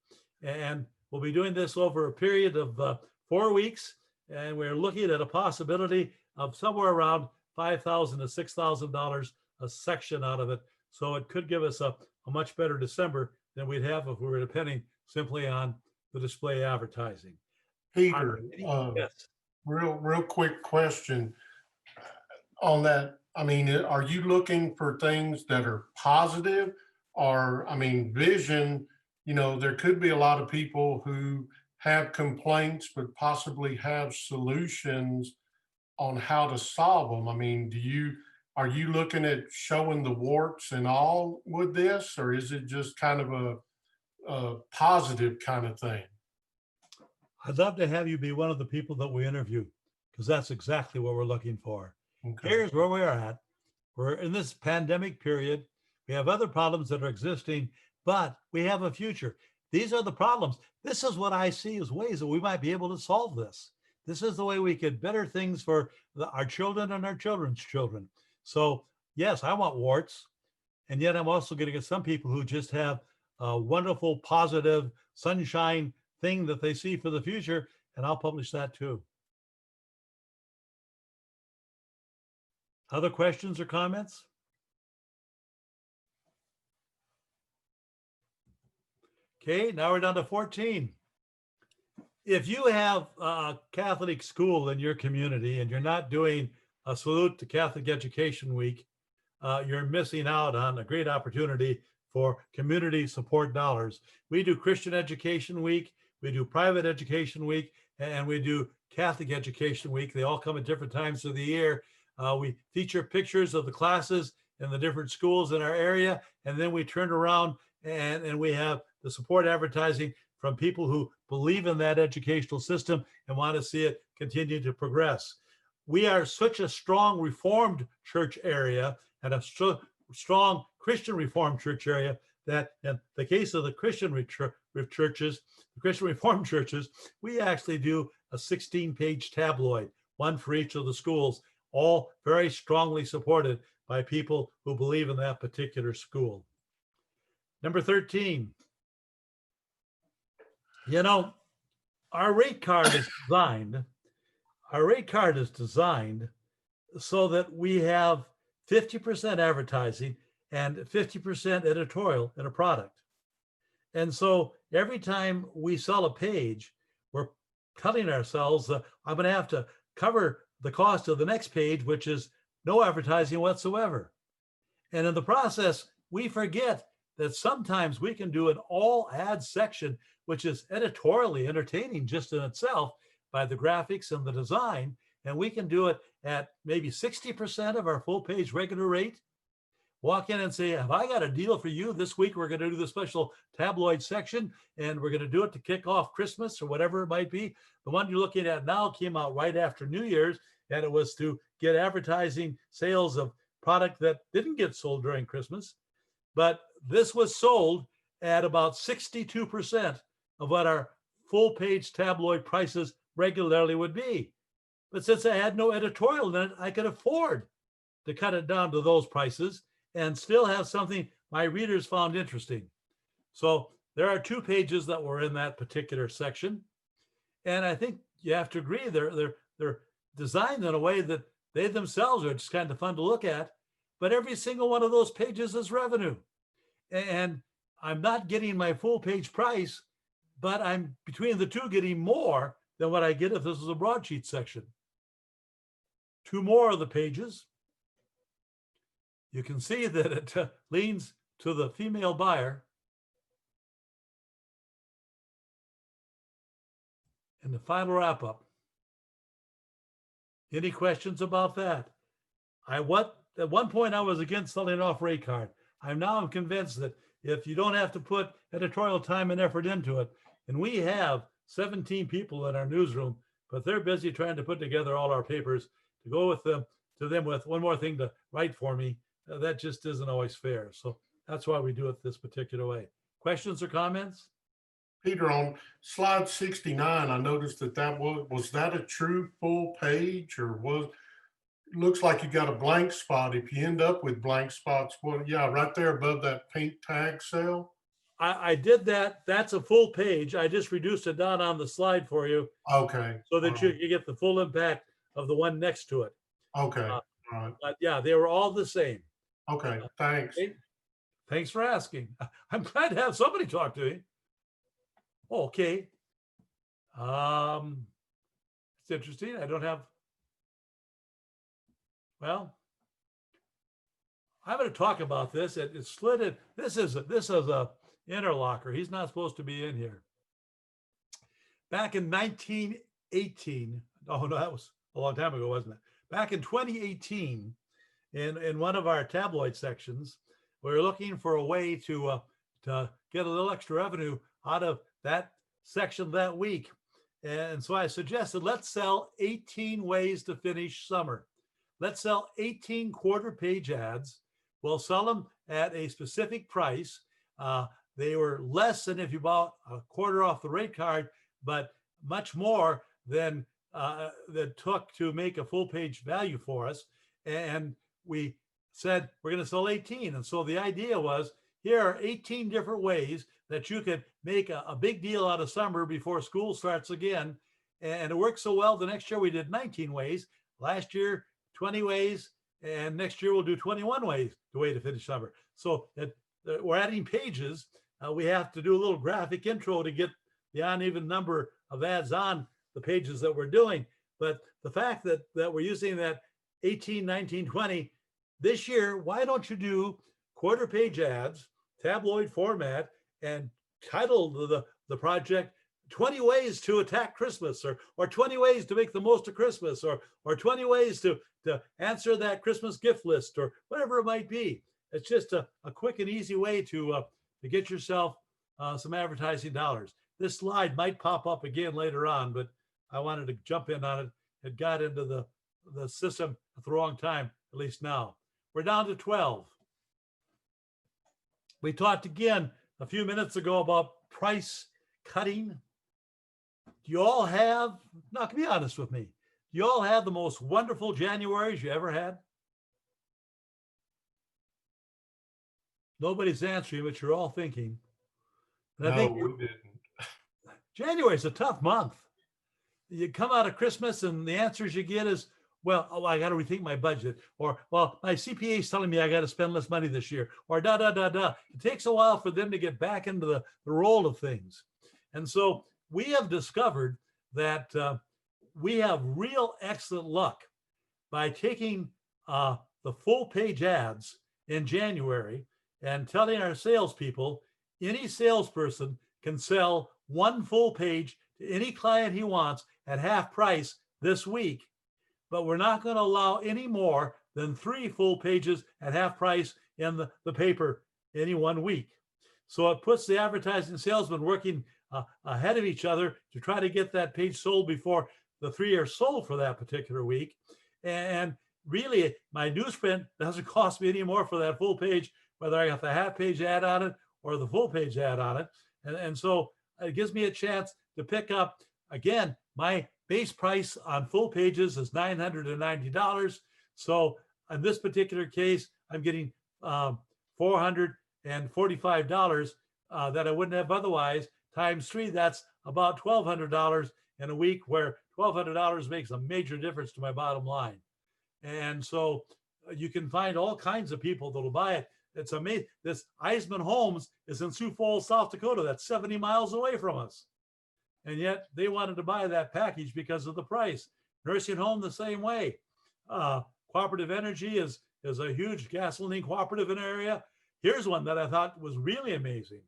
And we'll be doing this over a period of 4 weeks. And we're looking at a possibility of somewhere around $5,000 to $6,000 a section out of it. So it could give us a much better December than we'd have if we were depending simply on the display advertising. Peter, Yes. real quick question on that. I mean, are you looking for things that are positive, or, I mean, vision, you know, there could be a lot of people who have complaints, but possibly have solutions on how to solve them. I mean, are you looking at showing the warts and all with this, or is it just kind of a positive kind of thing? I'd love to have you be one of the people that we interview, because that's exactly what we're looking for. Okay. Here's where we are at. We're in this pandemic period. We have other problems that are existing, but we have a future. These are the problems. This is what I see as ways that we might be able to solve this. This is the way we could better things for our children and our children's children. So yes, I want warts. And yet I'm also going to get some people who just have a wonderful, positive, sunshine thing that they see for the future. And I'll publish that too. Other questions or comments? Okay, now we're down to 14. If you have a Catholic school in your community and you're not doing a salute to Catholic Education Week, you're missing out on a great opportunity for community support dollars. We do Christian Education Week, we do Private Education Week, and we do Catholic Education Week. They all come at different times of the year. We feature pictures of the classes in the different schools in our area, and then we turn around and we have the support advertising from people who believe in that educational system and want to see it continue to progress. We are such a strong Reformed church area and a strong Christian Reformed church area that in the case of the Christian churches, the Christian Reformed churches, we actually do a 16-page tabloid, one for each of the schools, all very strongly supported by people who believe in that particular school. Number 13. You know, our rate card is designed so that we have 50% advertising and 50% editorial in a product. And so every time we sell a page, we're telling ourselves, I'm going to have to cover the cost of the next page, which is no advertising whatsoever. And in the process, we forget that sometimes we can do an all ads section, which is editorially entertaining just in itself by the graphics and the design. And we can do it at maybe 60% of our full page regular rate. Walk in and say, have I got a deal for you? This week, we're going to do the special tabloid section, and we're going to do it to kick off Christmas or whatever it might be. The one you're looking at now came out right after New Year's, and it was to get advertising sales of product that didn't get sold during Christmas. But this was sold at about 62% of what our full page tabloid prices regularly would be. But since I had no editorial in it, I could afford to cut it down to those prices. and still have something my readers found interesting. So there are 2 pages that were in that particular section. And I think you have to agree they're designed in a way that they themselves are just kind of fun to look at. But every single one of those pages is revenue. And I'm not getting my full page price, but I'm between the 2 getting more than what I get if this was a broadsheet section. 2 more of the pages. You can see that it leans to the female buyer. And the final wrap up. Any questions about that? At one point I was against selling off rate card. I'm convinced that if you don't have to put editorial time and effort into it, and we have 17 people in our newsroom, but they're busy trying to put together all our papers to go with them to them with one more thing to write for me. That just isn't always fair. So that's why we do it this particular way. Questions or comments? Peter, on slide 69, I noticed that was that a true full page, or looks like you got a blank spot. If you end up with blank spots, well, yeah, right there above that pink tag cell. I did that. That's a full page. I just reduced it down on the slide for you. Okay. So that you get the full impact of the one next to it. Okay. All right. But yeah, they were all the same. Okay. Thanks. Okay. Thanks for asking. I'm glad to have somebody talk to me. Okay. It's interesting. I don't have, well, I'm going to talk about this. It's slid in. This is a interlocker. He's not supposed to be in here. Back in 1918, oh no, that was a long time ago, wasn't it? Back in 2018, in one of our tabloid sections, we were looking for a way to get a little extra revenue out of that section that week. And so I suggested, let's sell 18 ways to finish summer. Let's sell 18 quarter-page ads. We'll sell them at a specific price. They were less than if you bought a quarter off the rate card, but much more than that took to make a full-page value for us. And we said, we're going to sell 18. And so the idea was, here are 18 different ways that you could make a big deal out of summer before school starts again. And it worked so well, the next year we did 19 ways. Last year, 20 ways. And next year we'll do 21 ways the way to finish summer. So we're adding pages. We have to do a little graphic intro to get the uneven number of ads on the pages that we're doing. But the fact that we're using that 18, 19, 20 this year, why don't you do quarter page ads, tabloid format, and title the project 20 ways to attack Christmas, or 20 ways to make the most of Christmas, or 20 ways to answer that Christmas gift list, or whatever it might be. It's just a quick and easy way to get yourself some advertising dollars. This slide might pop up again later on, but I wanted to jump in on it. It got into the system at the wrong time, at least now. We're down to 12. We talked again a few minutes ago about price cutting. Do you all have, now be honest with me, do you all have the most wonderful Januaries you ever had? Nobody's answering, but you're all thinking. And I think we didn't. January is a tough month. You come out of Christmas and the answers you get is, well, I got to rethink my budget, or, well, my CPA is telling me I got to spend less money this year, or da, da, da, da. It takes a while for them to get back into the role of things. And so we have discovered that we have real excellent luck by taking the full page ads in January and telling our salespeople, any salesperson can sell one full page to any client he wants at half price this week, but we're not going to allow any more than 3 full pages at half price in the paper any 1 week. So it puts the advertising salesman working ahead of each other to try to get that page sold before the 3 are sold for that particular week. And really, my newsprint doesn't cost me any more for that full page, whether I got the half page ad on it or the full page ad on it. And so it gives me a chance to pick up, again, my base price on full pages is $990. So in this particular case, I'm getting $445 that I wouldn't have otherwise. Times 3, that's about $1,200 in a week, where $1,200 makes a major difference to my bottom line. And so you can find all kinds of people that will buy it. It's amazing. This Eisman Homes is in Sioux Falls, South Dakota. That's 70 miles away from us. And yet they wanted to buy that package because of the price. Nursing home the same way. Cooperative Energy is a huge gasoline cooperative in area. Here's one that I thought was really amazing.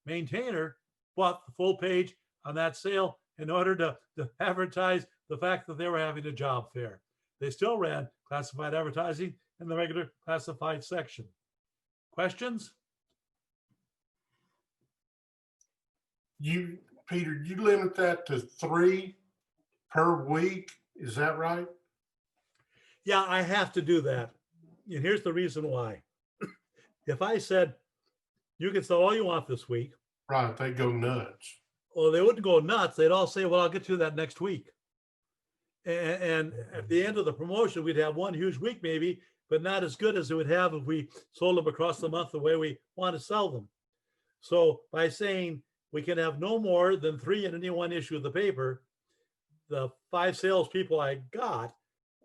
Maintainer bought the full page on that sale in order to advertise the fact that they were having a job fair. They still ran classified advertising in the regular classified section. Questions? Peter, you limit that to 3 per week. Is that right? Yeah, I have to do that. And here's the reason why. If I said, you can sell all you want this week. Right, they go nuts. Well, they wouldn't go nuts. They'd all say, well, I'll get to that next week. And at the end of the promotion, we'd have one huge week maybe, but not as good as it would have if we sold them across the month the way we want to sell them. So by saying we can have no more than 3 in any one issue of the paper, the 5 salespeople I got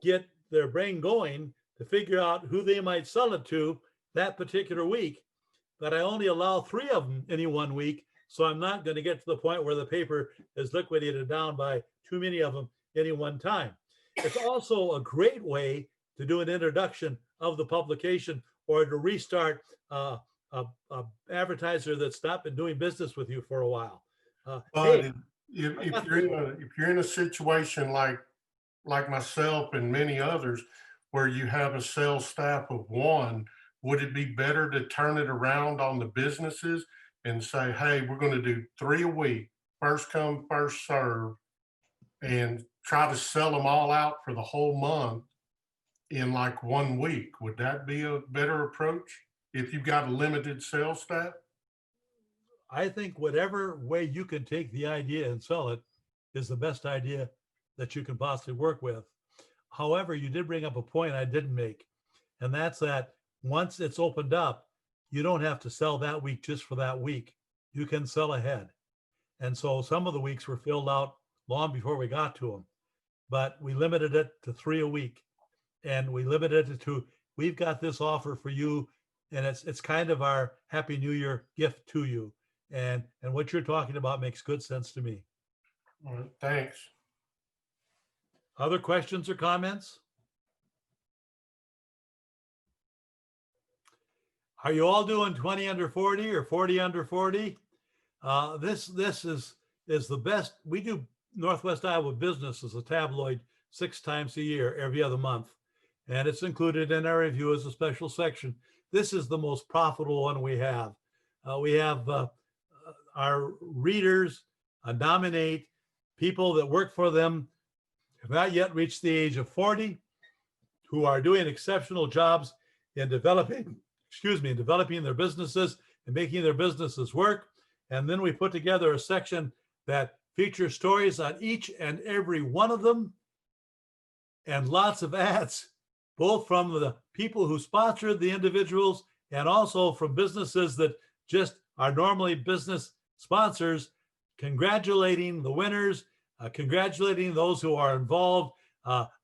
get their brain going to figure out who they might sell it to that particular week. But I only allow 3 of them any one week. So I'm not going to get to the point where the paper is liquidated down by too many of them any one time. It's also a great way to do an introduction of the publication or to restart a advertiser that's not been doing business with you for a while. But Hey, if you're in a situation like myself and many others where you have a sales staff of 1, would it be better to turn it around on the businesses and say, hey, we're going to do 3 a week, first come, first serve, and try to sell them all out for the whole month in like 1 week? Would that be a better approach if you've got a limited sales staff? I think whatever way you can take the idea and sell it is the best idea that you can possibly work with. However, you did bring up a point I didn't make, and that's that once it's opened up, you don't have to sell that week just for that week. You can sell ahead. And so some of the weeks were filled out long before we got to them, but we limited it to 3 a week. And we limited it to, we've got this offer for you. And it's kind of our Happy New Year gift to you. And what you're talking about makes good sense to me. All right, thanks. Other questions or comments? Are you all doing 20 under 40 or 40 under 40? This is the best. We do Northwest Iowa Business as a tabloid 6 times a year, every other month. And it's included in our review as a special section. This is the most profitable one we have. We have our readers nominate people that work for them, have not yet reached the age of 40, who are doing exceptional jobs in developing their businesses and making their businesses work. And then we put together a section that features stories on each and every one of them, and lots of ads, both from the people who sponsored the individuals and also from businesses that just are normally business sponsors, congratulating the winners, congratulating those who are involved,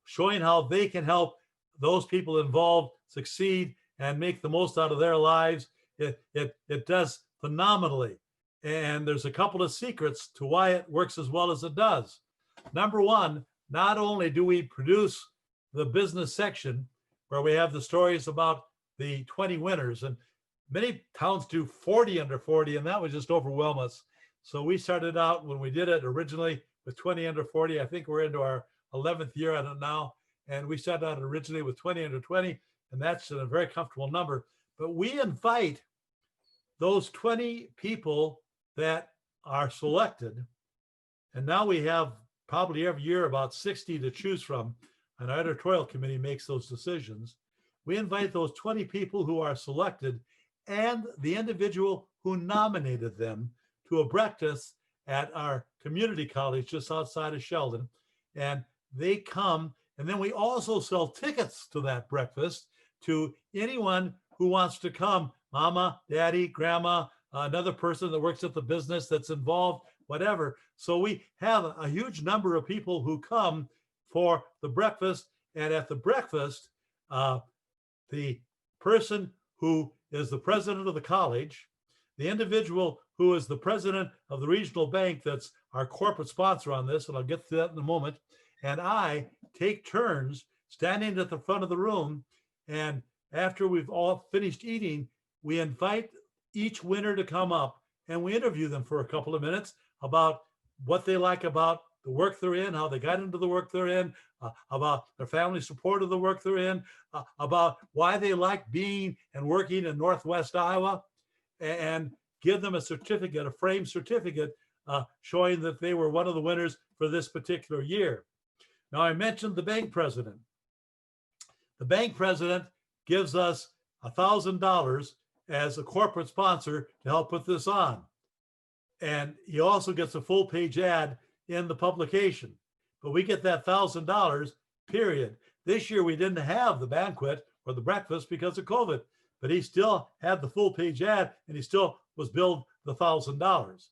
showing how they can help those people involved succeed and make the most out of their lives. It does phenomenally. And there's a couple of secrets to why it works as well as it does. Number one, not only do we produce the business section where we have the stories about the 20 winners, and many towns do 40 under 40, and that would just overwhelm us. So we started out when we did it originally with 20 under 40. I think we're into our 11th year on it now. And we started out originally with 20 under 20, and that's a very comfortable number. But we invite those 20 people that are selected. And now we have probably every year about 60 to choose from. And our editorial committee makes those decisions. We invite those 20 people who are selected and the individual who nominated them to a breakfast at our community college just outside of Sheldon. And they come, and then we also sell tickets to that breakfast to anyone who wants to come, mama, daddy, grandma, another person that works at the business that's involved, whatever. So we have a huge number of people who come for the breakfast. And at the breakfast, the person who is the president of the college, the individual who is the president of the regional bank that's our corporate sponsor on this, and I'll get to that in a moment, and I take turns standing at the front of the room. And after we've all finished eating, we invite each winner to come up and we interview them for a couple of minutes about what they like about the work they're in, how they got into the work they're in, about their family support of the work they're in, about why they like being and working in Northwest Iowa, and give them a certificate, a framed certificate, showing that they were one of the winners for this particular year. Now, I mentioned the bank president. The bank president gives us $1,000 as a corporate sponsor to help put this on. And he also gets a full page ad in the publication. But we get that $1,000, period. This year, we didn't have the banquet or the breakfast because of COVID, but he still had the full page ad and he still was billed the $1,000.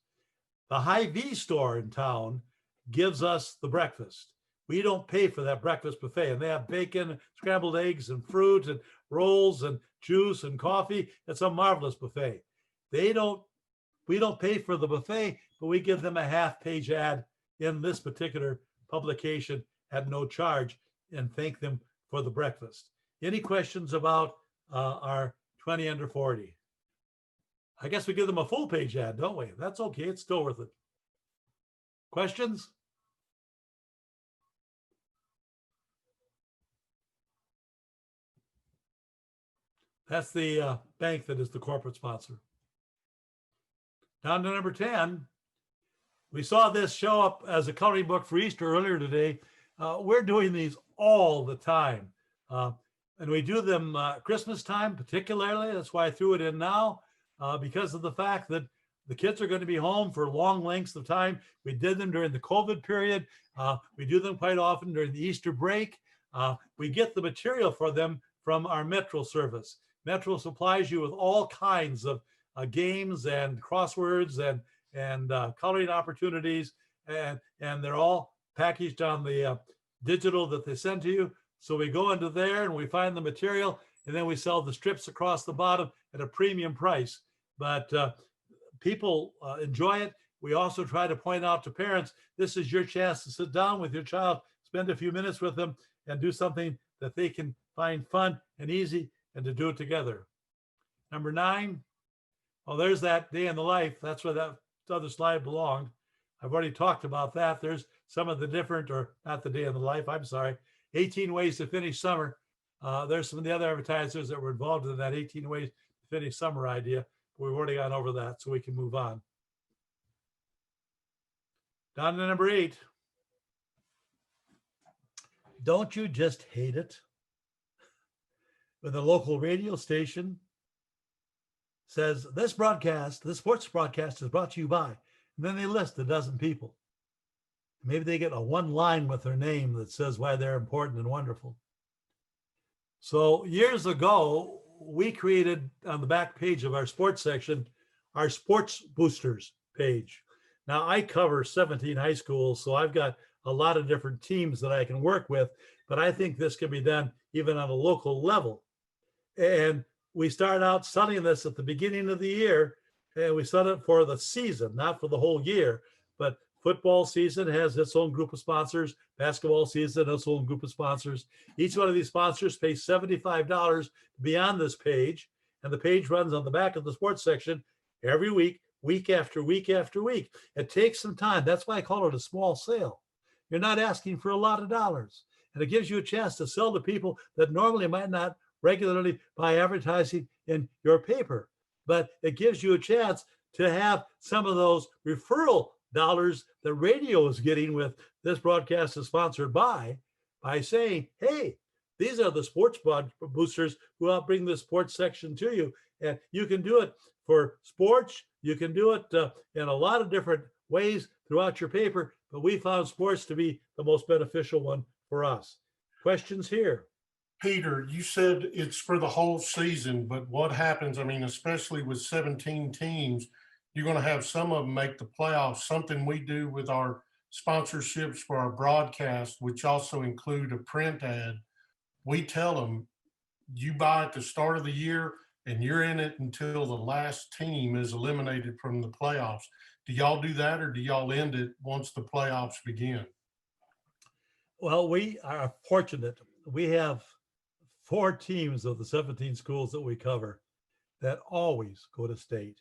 The Hy-Vee store in town gives us the breakfast. We don't pay for that breakfast buffet, and they have bacon, scrambled eggs, and fruit, and rolls, and juice, and coffee. It's a marvelous buffet. We don't pay for the buffet, but we give them a half-page ad in this particular publication at no charge and thank them for the breakfast. Any questions about our 20 under 40? I guess we give them a full page ad, don't we? That's okay. It's still worth it. Questions? That's the bank that is the corporate sponsor. Down to number 10. We saw this show up as a coloring book for Easter earlier today. We're doing these all the time. And we do them Christmas time particularly. That's why I threw it in now, because of the fact that the kids are going to be home for long lengths of time. We did them during the COVID period. We do them quite often during the Easter break. We get the material for them from our Metro service. Metro supplies you with all kinds of games and crosswords and coloring opportunities, and they're all packaged on the digital that they send to you. So we go into there and we find the material, and then we sell the strips across the bottom at a premium price. But people enjoy it. We also try to point out to parents, this is your chance to sit down with your child, spend a few minutes with them, and do something that they can find fun and easy, and to do it together. Number 9, well, there's that day in the life. That's where that other slide belonged. I've already talked about that. There's some of the different, or not the day in the life, I'm sorry, 18 ways to finish summer. There's some of the other advertisers that were involved in that 18 ways to finish summer idea. But we've already gone over that, so we can move on. Down to number 8. Don't you just hate it when the local radio station says this sports broadcast is brought to you by, and then they list a dozen people. Maybe they get a one line with their name that says why they're important and wonderful. So years ago, we created on the back page of our sports section, our sports boosters page. Now I cover 17 high schools, so I've got a lot of different teams that I can work with, but I think this can be done even on a local level. And we start out selling this at the beginning of the year, and we sell it for the season, not for the whole year. But football season has its own group of sponsors. Basketball season has its own group of sponsors. Each one of these sponsors pays $75 to be on this page, and the page runs on the back of the sports section every week, week after week after week. It takes some time. That's why I call it a small sale. You're not asking for a lot of dollars, and it gives you a chance to sell to people that normally might not regularly buy advertising in your paper, but it gives you a chance to have some of those referral dollars that radio is getting with this broadcast is sponsored by saying, hey, these are the sports boosters who help bring the sports section to you. And you can do it for sports. You can do it in a lot of different ways throughout your paper, but we found sports to be the most beneficial one for us. Questions here? Peter, you said it's for the whole season, but what happens, I mean, especially with 17 teams, you're going to have some of them make the playoffs, something we do with our sponsorships for our broadcast, which also include a print ad. We tell them, you buy at the start of the year and you're in it until the last team is eliminated from the playoffs. Do y'all do that, or do y'all end it once the playoffs begin? Well, we are fortunate. We have 4 teams of the 17 schools that we cover that always go to state.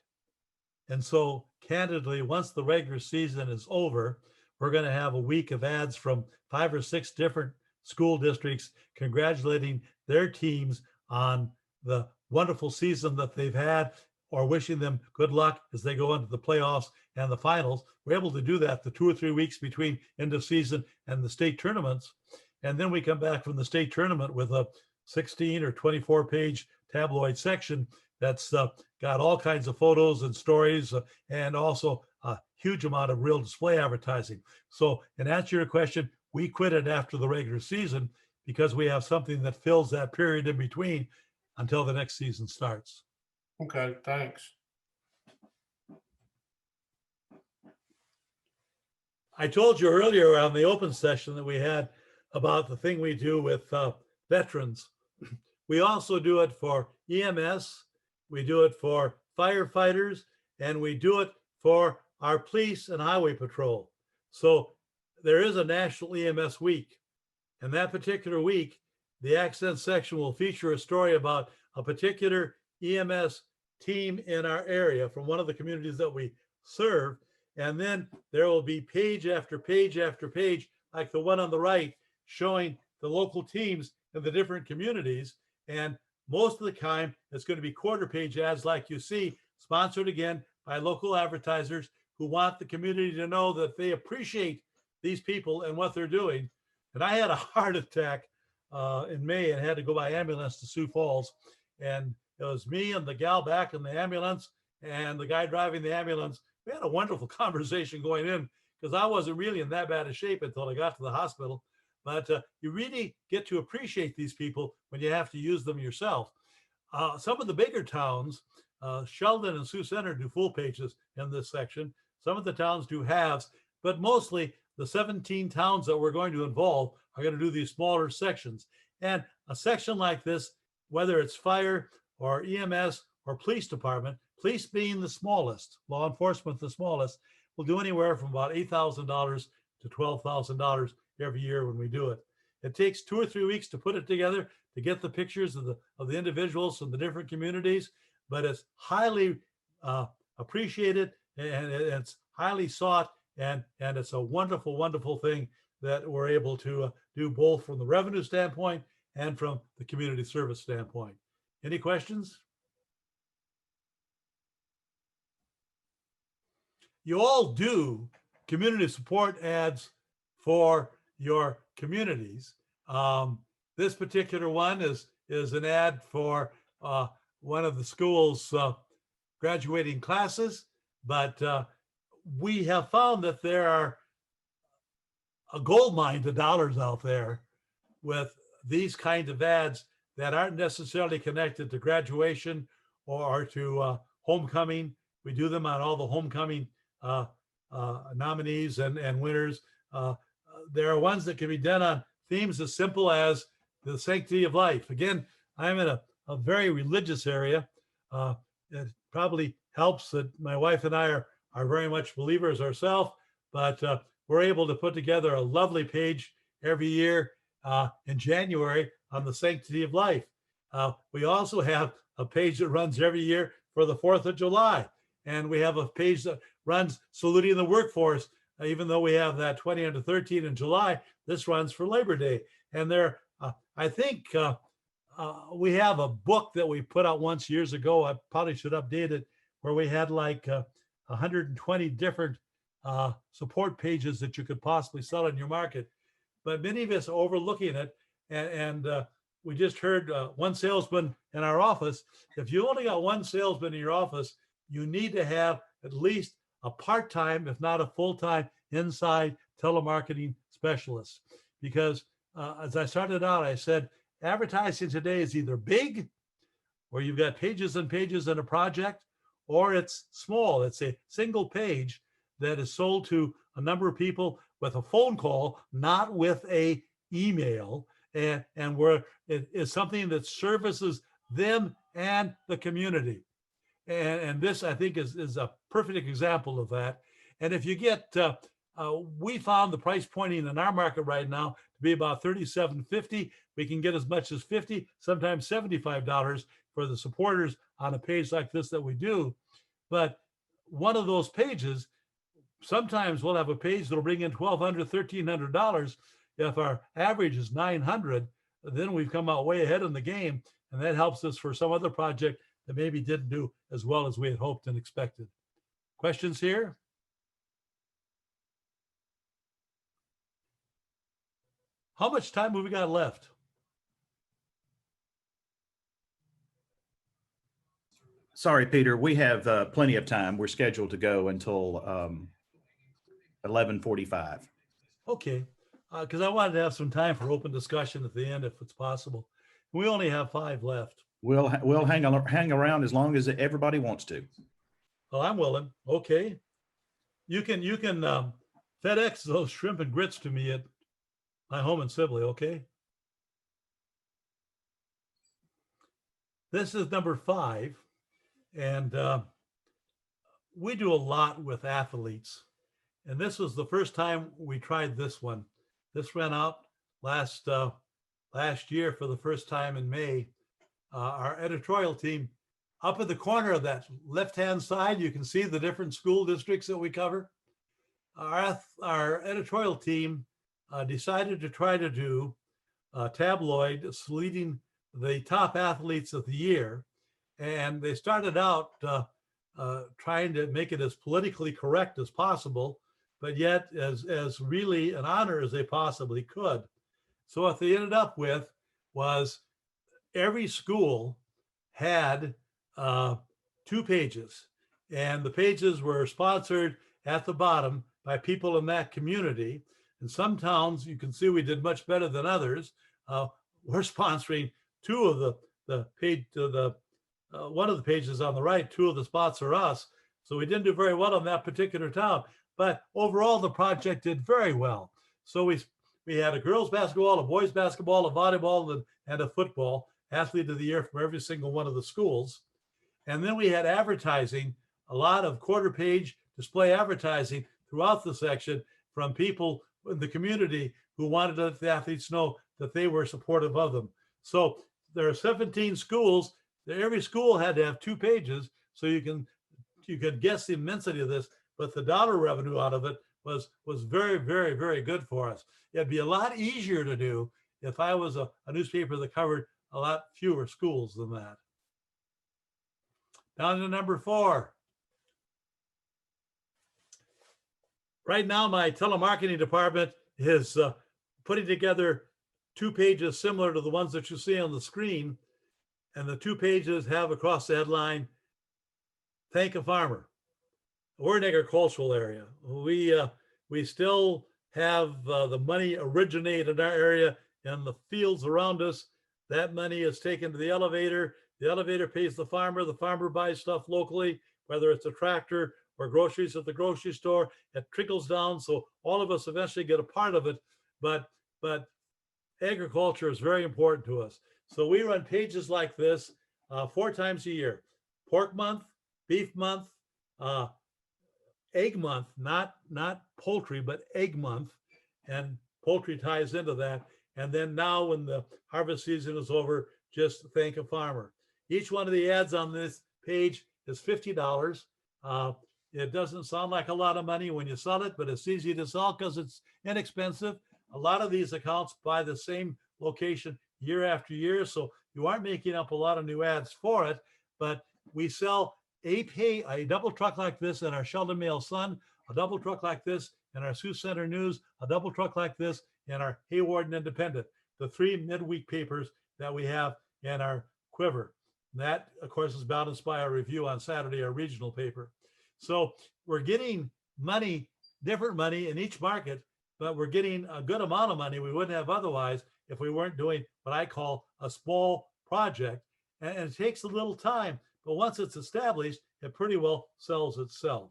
And so, candidly, once the regular season is over, we're going to have a week of ads from 5 or 6 different school districts congratulating their teams on the wonderful season that they've had, or wishing them good luck as they go into the playoffs and the finals. We're able to do that the 2 or 3 weeks between end of season and the state tournaments. And then we come back from the state tournament with a 16 or 24 page tabloid section that's got all kinds of photos and stories, and also a huge amount of real display advertising. So, in answer to your question, we quit it after the regular season because we have something that fills that period in between until the next season starts. Okay, thanks. I told you earlier on the open session that we had about the thing we do with veterans. We also do it for EMS, we do it for firefighters, and we do it for our police and highway patrol. So there is a National EMS Week. And that particular week, the Accent section will feature a story about a particular EMS team in our area from one of the communities that we serve. And then there will be page after page after page, like the one on the right, showing the local teams in the different communities. And most of the time, it's going to be quarter page ads like you see, sponsored again by local advertisers who want the community to know that they appreciate these people and what they're doing. And I had a heart attack in May and had to go by ambulance to Sioux Falls. And it was me and the gal back in the ambulance and the guy driving the ambulance. We had a wonderful conversation going in because I wasn't really in that bad a shape until I got to the hospital. But you really get to appreciate these people when you have to use them yourself. Some of the bigger towns, Sheldon and Sioux Center, do full pages in this section. Some of the towns do halves, but mostly the 17 towns that we're going to involve are going to do these smaller sections. And a section like this, whether it's fire or EMS or police department, police being the smallest, law enforcement the smallest, will do anywhere from about $8,000 to $12,000 every year when we do it. It takes 2 or 3 weeks to put it together, to get the pictures of the individuals from the different communities, but it's highly appreciated and it's highly sought, and it's a wonderful, wonderful thing that we're able to do both from the revenue standpoint and from the community service standpoint. Any questions? You all do community support ads for your communities. This particular one is an ad for one of the school's graduating classes, but we have found that there are a gold mine of dollars out there with these kinds of ads that aren't necessarily connected to graduation or to homecoming. We do them on all the homecoming nominees and winners. There are ones that can be done on themes as simple as the sanctity of life. Again, I'm in a very religious area. It probably helps that my wife and I are very much believers ourselves, but we're able to put together a lovely page every year in January on the sanctity of life. We also have a page that runs every year for the 4th of July. And we have a page that runs saluting the workforce. Even though we have that 20 under 13 in July, this runs for Labor Day. And there, I think we have a book that we put out once years ago. I probably should update it, where we had like 120 different support pages that you could possibly sell in your market. But many of us are overlooking it. And we just heard one salesman in our office. If you only got one salesman in your office, you need to have at least a part-time, if not a full-time, inside telemarketing specialist. Because as I started out, I said, advertising today is either big, where you've got pages and pages in a project, or it's small. It's a single page that is sold to a number of people with a phone call, not with a email, and where it is something that services them and the community. And this, I think, is a perfect example of that. And if you get, we found the price pointing in our market right now to be about $37.50. We can get as much as $50, sometimes $75 for the supporters on a page like this that we do. But one of those pages, sometimes we'll have a page that'll bring in $1,200, $1,300. If our average is $900, then we've come out way ahead in the game. And that helps us for some other project that maybe didn't do as well as we had hoped and expected. Questions here? How much time have we got left? Sorry, Peter, we have plenty of time. We're scheduled to go until 11:45. Okay, because I wanted to have some time for open discussion at the end if it's possible. We only have 5 left. We'll hang around as long as everybody wants to. Well, I'm willing. Okay. You can FedEx those shrimp and grits to me at my home in Sibley, okay? This is number 5. And we do a lot with athletes. And this was the first time we tried this one. This ran out last year for the first time in May. Our editorial team, up at the corner of that left-hand side, you can see the different school districts that we cover. Our editorial team decided to try to do a tabloid leading the top athletes of the year. And they started out trying to make it as politically correct as possible, but yet as really an honor as they possibly could. So what they ended up with was every school had 2 pages, and the pages were sponsored at the bottom by people in that community. And some towns, you can see we did much better than others. We're sponsoring 2 of the page to the one of the pages on the right. 2 of the spots are us. So we didn't do very well in that particular town, but overall the project did very well. So we had a girls basketball, a boys basketball, a volleyball, and a football athlete of the year from every single one of the schools. And then we had advertising, a lot of quarter page display advertising throughout the section from people in the community who wanted to let the athletes know that they were supportive of them. So there are 17 schools. Every school had to have 2 pages, so you can guess the immensity of this, but the dollar revenue out of it was very, very, very good for us. It'd be a lot easier to do if I was a newspaper that covered a lot fewer schools than that. Down to number 4. Right now, my telemarketing department is putting together 2 pages similar to the ones that you see on the screen. And the 2 pages have across the headline, "Thank a Farmer." We're an agricultural area. We still have the money originate in our area in the fields around us. That money is taken to the elevator. The elevator pays the farmer. The farmer buys stuff locally, whether it's a tractor or groceries at the grocery store. It trickles down, so all of us eventually get a part of it. But agriculture is very important to us. So we run pages like this 4 times a year: pork month, beef month, egg month, not poultry, but egg month, and poultry ties into that. And then now when the harvest season is over, just thank a farmer. Each one of the ads on this page is $50. It doesn't sound like a lot of money when you sell it, but it's easy to sell because it's inexpensive. A lot of these accounts buy the same location year after year, so you aren't making up a lot of new ads for it. But we sell a double truck like this in our Sheldon Mail Sun, a double truck like this in our Sioux Center News, a double truck like this in our Hayward and Independent, the 3 midweek papers that we have in our quiver. And that, of course, is balanced by our review on Saturday, our regional paper. So we're getting money, different money in each market, but we're getting a good amount of money we wouldn't have otherwise if we weren't doing what I call a small project. And it takes a little time, but once it's established, it pretty well sells itself.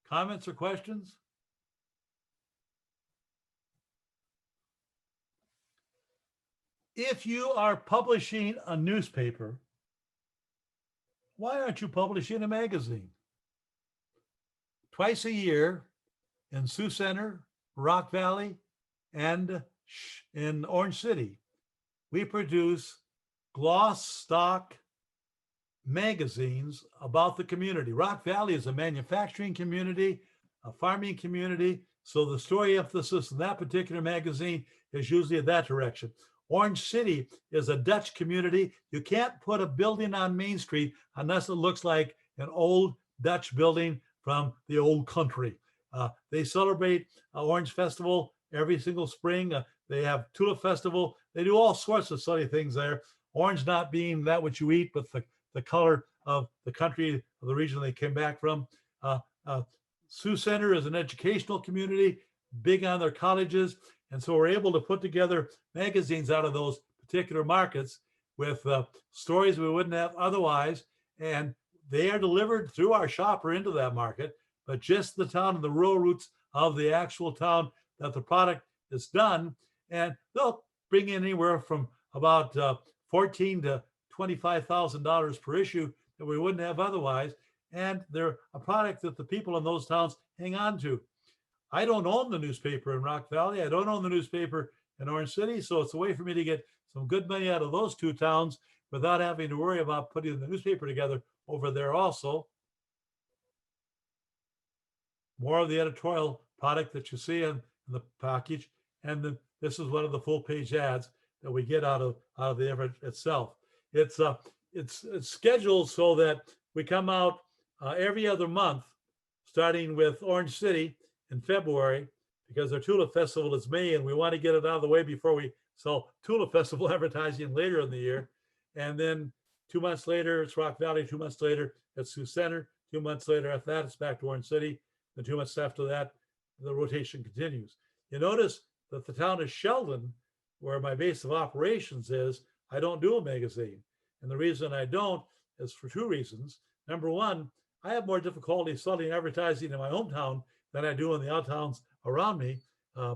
Comments or questions? If you are publishing a newspaper, why aren't you publishing a magazine? Twice a year in Sioux Center, Rock Valley, and in Orange City, we produce gloss stock magazines about the community. Rock Valley is a manufacturing community, a farming community. So the story emphasis in that particular magazine is usually in that direction. Orange City is a Dutch community. You can't put a building on Main Street unless it looks like an old Dutch building from the old country. They celebrate Orange Festival every single spring. They have Tulip Festival. They do all sorts of silly things there. Orange not being that what you eat, but the color of the country, of the region they came back from. Sioux Center is an educational community, big on their colleges. And so we're able to put together magazines out of those particular markets with stories we wouldn't have otherwise. And they are delivered through our shopper into that market, but just the town and the rural roots of the actual town that the product is done. And they'll bring in anywhere from about $14,000 to $25,000 per issue that we wouldn't have otherwise. And they're a product that the people in those towns hang on to. I don't own the newspaper in Rock Valley. I don't own the newspaper in Orange City. So it's a way for me to get some good money out of those two towns without having to worry about putting the newspaper together over there also. More of the editorial product that you see in the package. And then this is one of the full page ads that we get out of the effort itself. It's scheduled so that we come out every other month, starting with Orange City in February, because our Tulip Festival is May, and we want to get it out of the way before we sell Tulip Festival advertising later in the year. And then 2 months later, it's Rock Valley. 2 months later, it's Sioux Center. 2 months later, after that, it's back to Orange City. The 2 months after that, the rotation continues. You notice that the town of Sheldon, where my base of operations is, I don't do a magazine. And the reason I don't is for two reasons. Number one, I have more difficulty selling advertising in my hometown than I do in the out towns around me.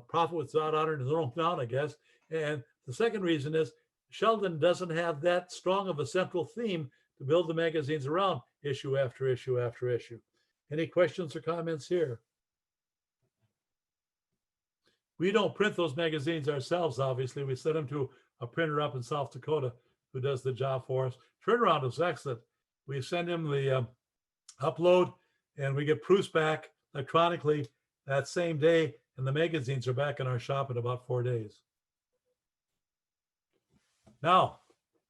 Prophet without honor in his own town, I guess. And the second reason is Sheldon doesn't have that strong of a central theme to build the magazines around issue after issue after issue. Any questions or comments here? We don't print those magazines ourselves, obviously. We send them to a printer up in South Dakota who does the job for us. Turnaround is excellent. We send him the upload and we get proofs back electronically that same day, and the magazines are back in our shop in about 4 days. Now,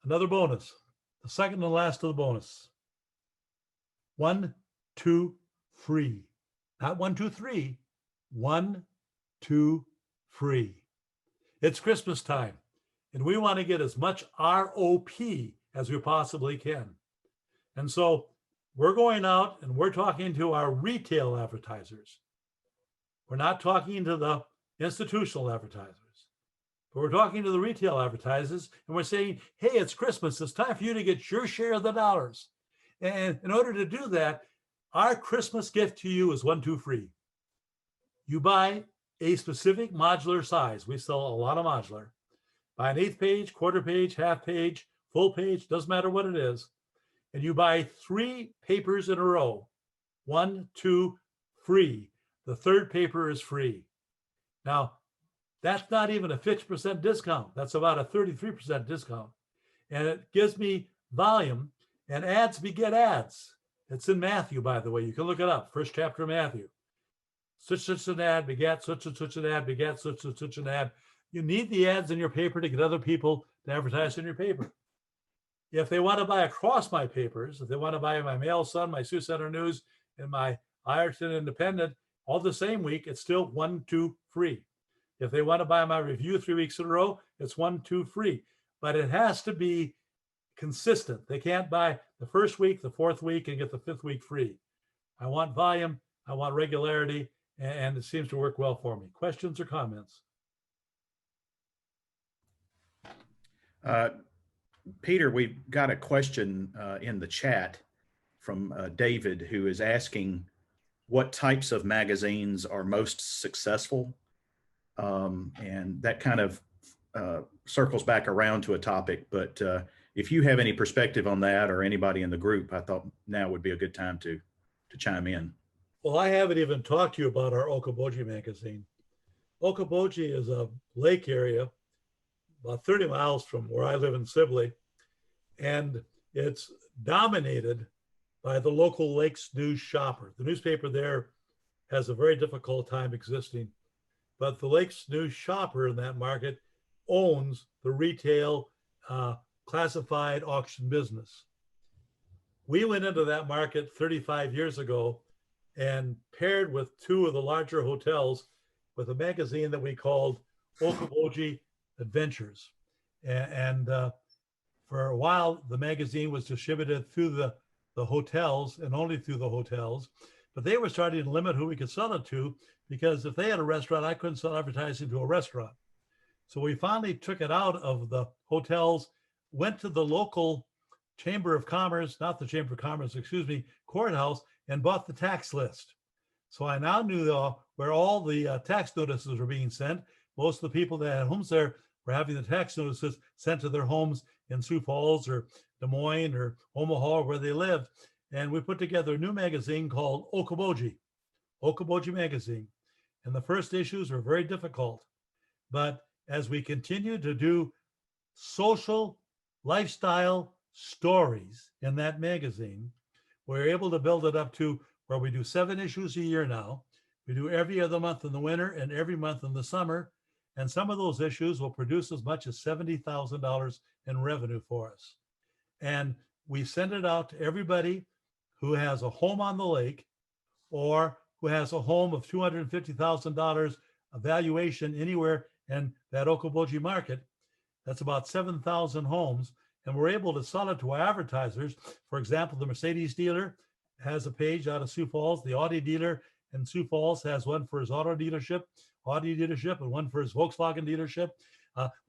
another bonus, the second and last of the bonus. 1, 2, free. Not 1, 2, 3. 1, 2, free. It's Christmas time, and we want to get as much ROP as we possibly can. And so we're going out and we're talking to our retail advertisers. We're not talking to the institutional advertisers, but we're talking to the retail advertisers, and we're saying, hey, it's Christmas. It's time for you to get your share of the dollars. And in order to do that, our Christmas gift to you is 1, 2, free. You buy a specific modular size. We sell a lot of modular. Buy an 1/8 page, quarter page, half page, full page, doesn't matter what it is. And you buy 3 papers in a row. 1, 2, free. The third paper is free. Now, that's not even a 50% discount. That's about a 33% discount. And it gives me volume, and ads beget ads. It's in Matthew, by the way. You can look it up. First chapter of Matthew. Such an ad begat such and such an ad begat such and such an ad. You need the ads in your paper to get other people to advertise in your paper. If they want to buy across my papers, if they want to buy my Mail Sun, my Sioux Center News, and my Ironton Independent, all the same week, it's still 1, 2, free. If they want to buy my review 3 weeks in a row, it's 1, 2, free. But it has to be consistent. They can't buy the first week, the fourth week, and get the fifth week free. I want volume, I want regularity, and it seems to work well for me. Questions or comments? Uh, Peter, we've got a question in the chat from David, who is asking what types of magazines are most successful. And that kind of circles back around to a topic, but if you have any perspective on that or anybody in the group, I thought now would be a good time to chime in. Well, I haven't even talked to you about our Okoboji magazine. Okoboji is a lake area about 30 miles from where I live in Sibley, and it's dominated by the local Lakes News shopper. The newspaper there has a very difficult time existing, but the Lakes News shopper in that market owns the retail classified auction business. We went into that market 35 years ago and paired with two of the larger hotels with a magazine that we called Okoboji Adventures. And for a while, the magazine was distributed through the hotels and only through the hotels, but they were starting to limit who we could sell it to, because if they had a restaurant, I couldn't sell advertising to a restaurant. So we finally took it out of the hotels, went to the local Chamber of Commerce, not the Chamber of Commerce, excuse me, courthouse, and bought the tax list. So I now knew where all the tax notices were being sent. Most of the people that had homes there were having the tax notices sent to their homes in Sioux Falls or Des Moines or Omaha, where they lived. And we put together a new magazine called Okoboji Magazine. And the first issues were very difficult. But as we continue to do social lifestyle stories in that magazine, we're able to build it up to where we do 7 issues a year now. We do every other month in the winter and every month in the summer. And some of those issues will produce as much as $70,000 in revenue for us. And we send it out to everybody who has a home on the lake or who has a home of $250,000 valuation anywhere in that Okoboji market. That's about 7,000 homes. And we're able to sell it to our advertisers. For example, the Mercedes dealer has a page out of Sioux Falls. The Audi dealer in Sioux Falls has one for his Audi dealership, and one for his Volkswagen dealership.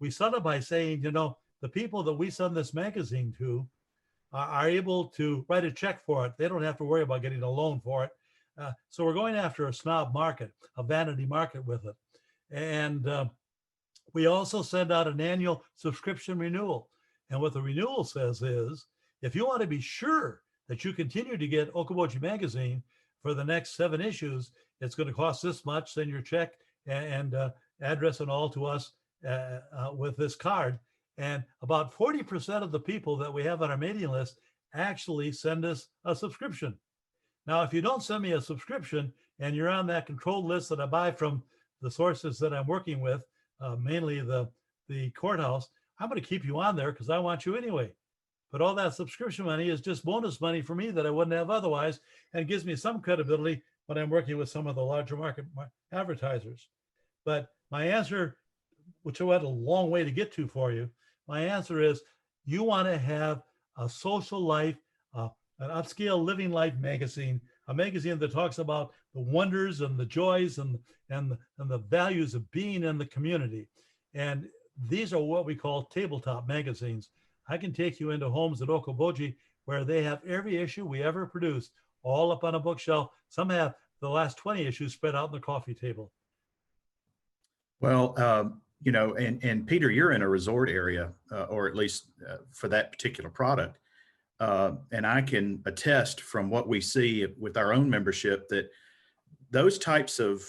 We sell it by saying, you know, the people that we send this magazine to are able to write a check for it. They don't have to worry about getting a loan for it. So we're going after a snob market, a vanity market with it. And we also send out an annual subscription renewal. And what the renewal says is, if you want to be sure that you continue to get Okoboji magazine for the next 7 issues, it's going to cost this much. Send your check and address and all to us with this card. And about 40% of the people that we have on our mailing list actually send us a subscription. Now, if you don't send me a subscription and you're on that controlled list that I buy from the sources that I'm working with, mainly the courthouse, I'm going to keep you on there because I want you anyway. But all that subscription money is just bonus money for me that I wouldn't have otherwise, and gives me some credibility when I'm working with some of the larger market advertisers. But my answer, which I went a long way to get to for you, my answer is, you want to have a social life, an upscale living life magazine, a magazine that talks about the wonders and the joys and the values of being in the community. And these are what we call tabletop magazines. I can take you into homes at Okoboji where they have every issue we ever produced all up on a bookshelf. Some have the last 20 issues spread out on the coffee table. Well, you know, and Peter, you're in a resort area, or at least for that particular product. And I can attest from what we see with our own membership that those types of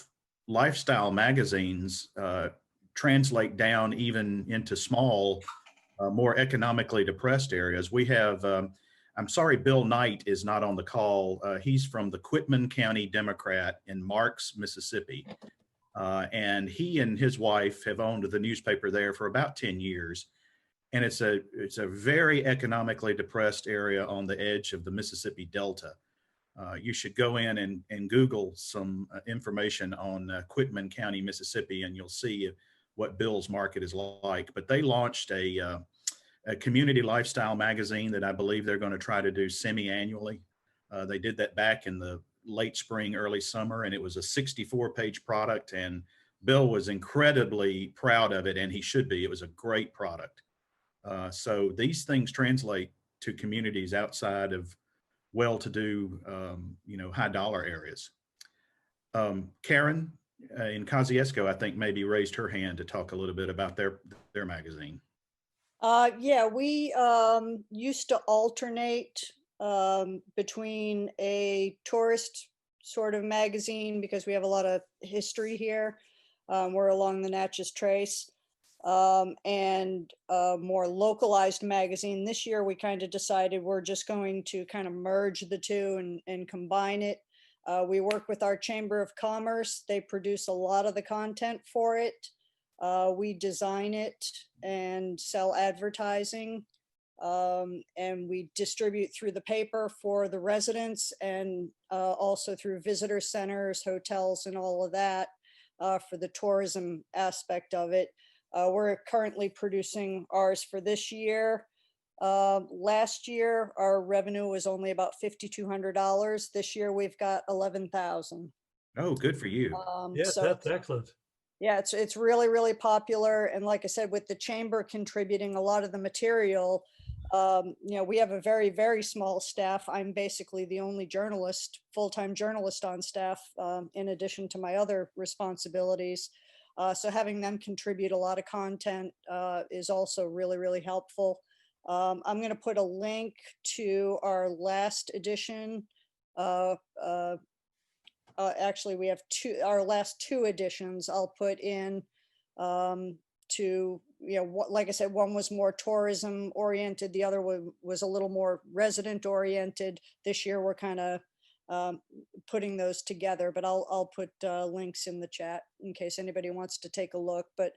lifestyle magazines translate down even into small, more economically depressed areas. We have, I'm sorry, Bill Knight is not on the call. He's from the Quitman County Democrat in Marks, Mississippi. And he and his wife have owned the newspaper there for about 10 years. And it's a very economically depressed area on the edge of the Mississippi Delta. You should go in and Google some information on Quitman County, Mississippi, and you'll see what Bill's market is like. But they launched a community lifestyle magazine that I believe they're going to try to do semi-annually. They did that back in the late spring, early summer, and it was a 64-page product. And Bill was incredibly proud of it, and he should be. It was a great product. So these things translate to communities outside of well-to-do, high dollar areas. Karen in Kosciuszko, I think maybe raised her hand to talk a little bit about their magazine. Yeah, we used to alternate between a tourist sort of magazine because we have a lot of history here. We're along the Natchez Trace, and a more localized magazine. This year, we kind of decided we're just going to kind of merge the two and combine it. We work with our Chamber of Commerce. They produce a lot of the content for it. We design it and sell advertising, and we distribute through the paper for the residents and also through visitor centers, hotels, and all of that for the tourism aspect of it. We're currently producing ours for this year. Last year, our revenue was only about $5,200. This year, we've got 11,000. Oh, good for you. Yes, So that's excellent. yeah, it's really, really popular. And like I said, with the chamber contributing a lot of the material, we have a very, very small staff. I'm basically the only journalist, full-time journalist on staff, in addition to my other responsibilities. So having them contribute a lot of content is also really, really helpful. I'm going to put a link to our last edition. Actually, we have our last two editions I'll put in to, like I said, one was more tourism oriented. The other one was a little more resident oriented. This year, we're kind of putting those together, but I'll put links in the chat in case anybody wants to take a look. But,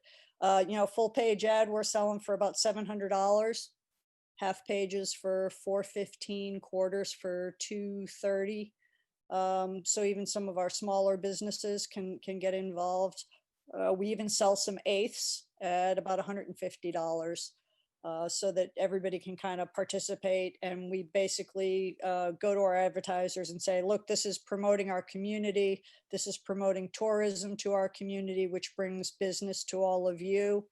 full page ad, we're selling for about $700, half pages for $415, quarters for $230. So even some of our smaller businesses can get involved. We even sell some eighths at about $150, so that everybody can kind of participate. And we basically go to our advertisers and say, look, this is promoting our community. This is promoting tourism to our community, which brings business to all of you.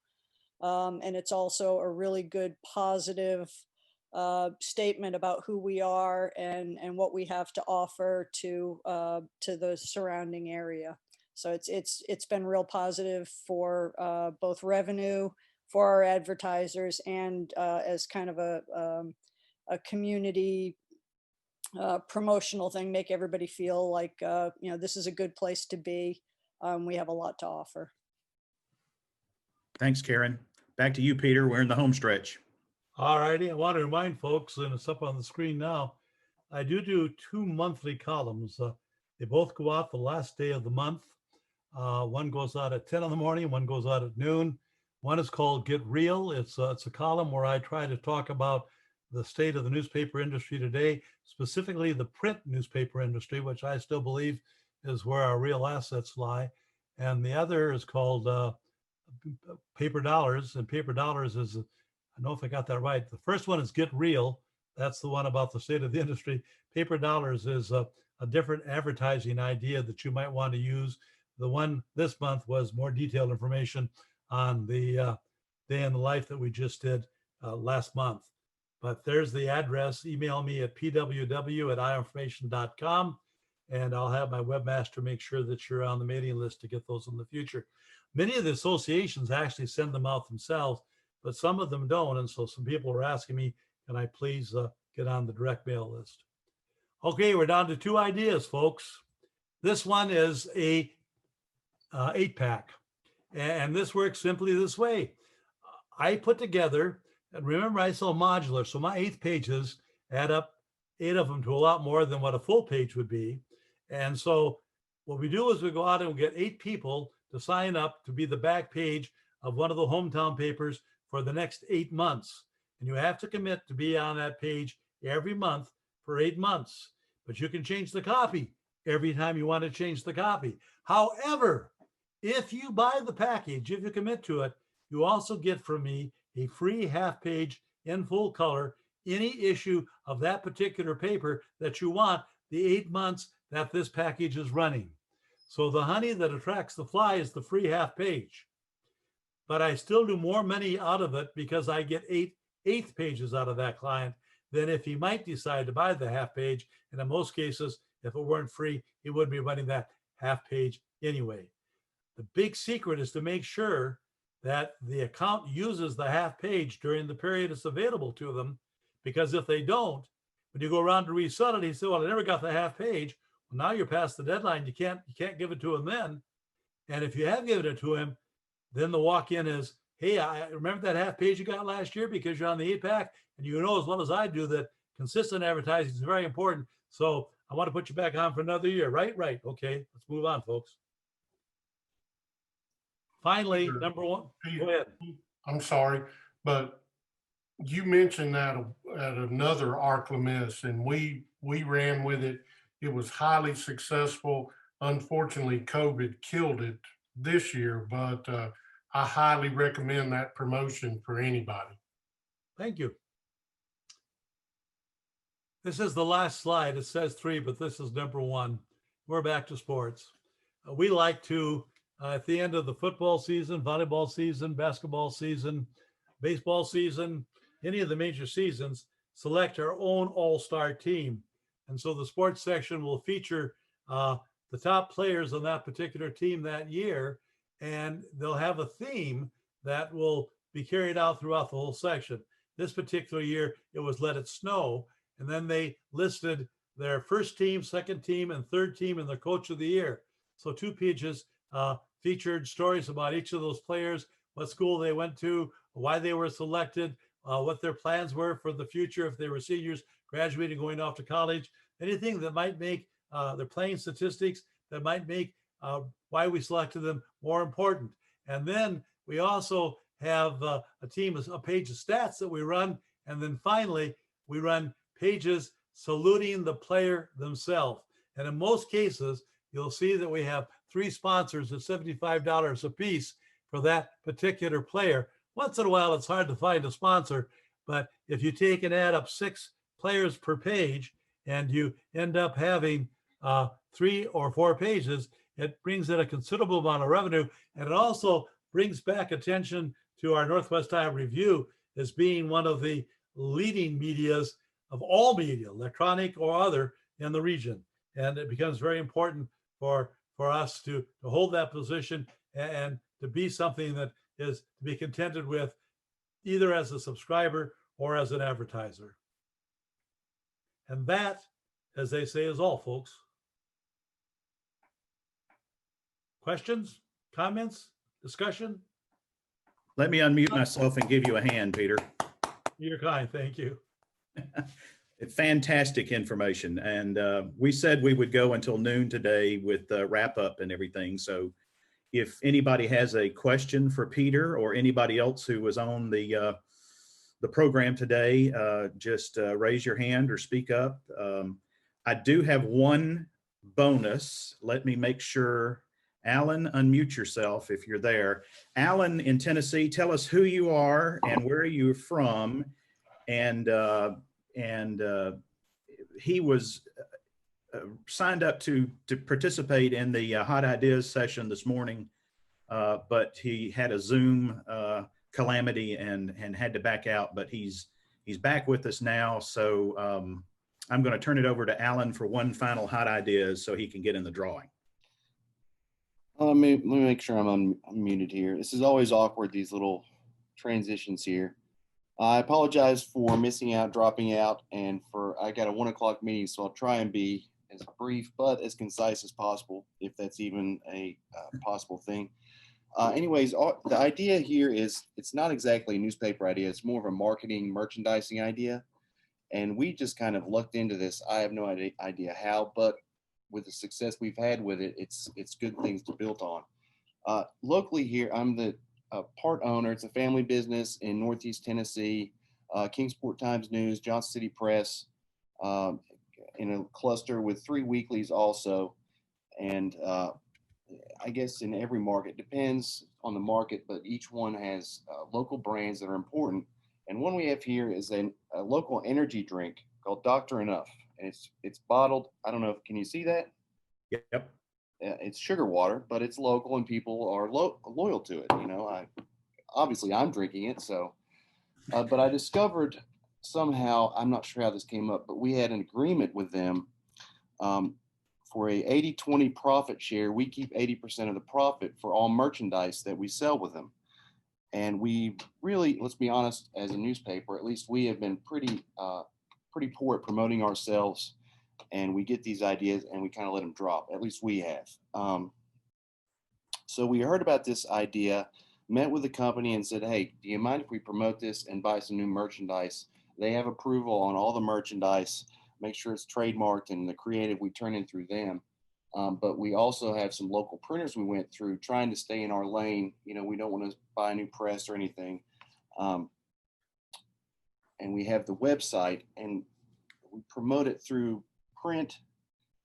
And it's also a really good positive statement about who we are and what we have to offer to the surrounding area. So it's been real positive for both revenue for our advertisers and as kind of a community promotional thing, make everybody feel like this is a good place to be. We have a lot to offer. Thanks, Karen. Back to you, Peter. We're in the home stretch. All righty. I want to remind folks, and it's up on the screen now, I do 2 monthly columns. They both go out the last day of the month. One goes out at 10 in the morning, one goes out at noon. One is called Get Real. It's a column where I try to talk about the state of the newspaper industry today, specifically the print newspaper industry, which I still believe is where our real assets lie. And the other is called Paper Dollars. And Paper Dollars is, I don't know if I got that right. The first one is Get Real. That's the one about the state of the industry. Paper Dollars is a different advertising idea that you might want to use. The one this month was more detailed information on the day in the life that we just did last month. But there's the address. Email me at pww@iinformation.com, and I'll have my webmaster make sure that you're on the mailing list to get those in the future. Many of the associations actually send them out themselves, but some of them don't. And so some people are asking me, can I please get on the direct mail list? Okay, we're down to 2 ideas, folks. This one is a 8-pack. And this works simply this way. I put together, and remember I sell modular, so my 8th pages add up, 8 of them, to a lot more than what a full page would be. And so what we do is we go out and we get 8 people to sign up to be the back page of one of the hometown papers for the next 8 months. And you have to commit to be on that page every month for 8 months. But you can change the copy every time you want to change the copy. However, if you buy the package, if you commit to it, you also get from me a free half page in full color, any issue of that particular paper that you want the 8 months that this package is running. So the honey that attracts the fly is the free half page. But I still do more money out of it because I get 8 1/8 pages out of that client than if he might decide to buy the half page. And in most cases, if it weren't free, he wouldn't be running that half page anyway. The big secret is to make sure that the account uses the half page during the period it's available to them, because if they don't, when you go around to resell it, he said, well, I never got the half page. Well, now you're past the deadline. You can't give it to him then. And if you have given it to him, then the walk-in is, hey, I remember that half page you got last year because you're on the 8-pack, and you know as well as I do that consistent advertising is very important. So I want to put you back on for another year. Right. Okay, let's move on, folks. Finally, Peter, number one, Peter, go ahead. I'm sorry, but you mentioned that at another ArkLaMiss, and we ran with it. It was highly successful. Unfortunately, COVID killed it this year, but I highly recommend that promotion for anybody. Thank you. This is the last slide. It says 3, but this is number 1. We're back to sports. We like to, at the end of the football season, volleyball season, basketball season, baseball season, any of the major seasons, select our own all-star team. And so the sports section will feature the top players on that particular team that year, and they'll have a theme that will be carried out throughout the whole section. This particular year, it was Let It Snow, and then they listed their first team, second team, and third team, and their coach of the year. So 2 pages featured stories about each of those players, what school they went to, why they were selected, what their plans were for the future, if they were seniors, graduating, going off to college, anything that might make their playing statistics, that might make why we selected them more important. And then we also have a page of stats that we run. And then finally, we run pages saluting the player themselves. And in most cases, you'll see that we have 3 sponsors at $75 a piece for that particular player. Once in a while, it's hard to find a sponsor, but if you take and add up 6 players per page and you end up having 3 or 4 pages, it brings in a considerable amount of revenue. And it also brings back attention to our Northwest Iowa Review as being one of the leading medias of all media, electronic or other, in the region. And it becomes very important for us to hold that position and to be something that is to be contended with either as a subscriber or as an advertiser. And that, as they say, is all, folks. Questions, comments, discussion? Let me unmute myself and give you a hand, Peter. You're kind, thank you. Fantastic information. And we said we would go until noon today with the wrap up and everything. So if anybody has a question for Peter or anybody else who was on the program today, just raise your hand or speak up. I do have one bonus. Let me make sure. Alan, unmute yourself if you're there. Alan in Tennessee, tell us who you are and where you're from. And he was signed up to participate in the Hot Ideas session this morning, but he had a Zoom calamity and had to back out. But he's back with us now, so I'm going to turn it over to Alan for one final Hot Ideas so he can get in the drawing. Let me make sure I'm unmuted here. This is always awkward, these little transitions here. I apologize for missing out, dropping out, and I got a 1 o'clock meeting, so I'll try and be as brief but as concise as possible, if that's even a possible thing. Anyways, the idea here is it's not exactly a newspaper idea. It's more of a marketing, merchandising idea. And we just kind of lucked into this. I have no idea how, but with the success we've had with it, it's good things to build on. Locally here, I'm the part owner. It's a family business in Northeast Tennessee, Kingsport Times News, Johnson City Press, in a cluster with 3 weeklies also. And I guess in every market, depends on the market, but each one has local brands that are important. And one we have here is a local energy drink called Dr. Enough. And it's bottled. I don't know. Can you see that? Yep. It's sugar water, but it's local and people are loyal to it. You know, obviously I'm drinking it. So But I discovered somehow, I'm not sure how this came up, but we had an agreement with them for a 80-20 profit share. We keep 80% of the profit for all merchandise that we sell with them. And we really, let's be honest, as a newspaper, at least we have been pretty poor at promoting ourselves. And we get these ideas and we kind of let them drop. At least we have. So we heard about this idea, met with the company and said, hey, do you mind if we promote this and buy some new merchandise? They have approval on all the merchandise, make sure it's trademarked, and the creative we turn in through them. But we also have some local printers we went through trying to stay in our lane. You know, we don't want to buy a new press or anything. And we have the website and we promote it through print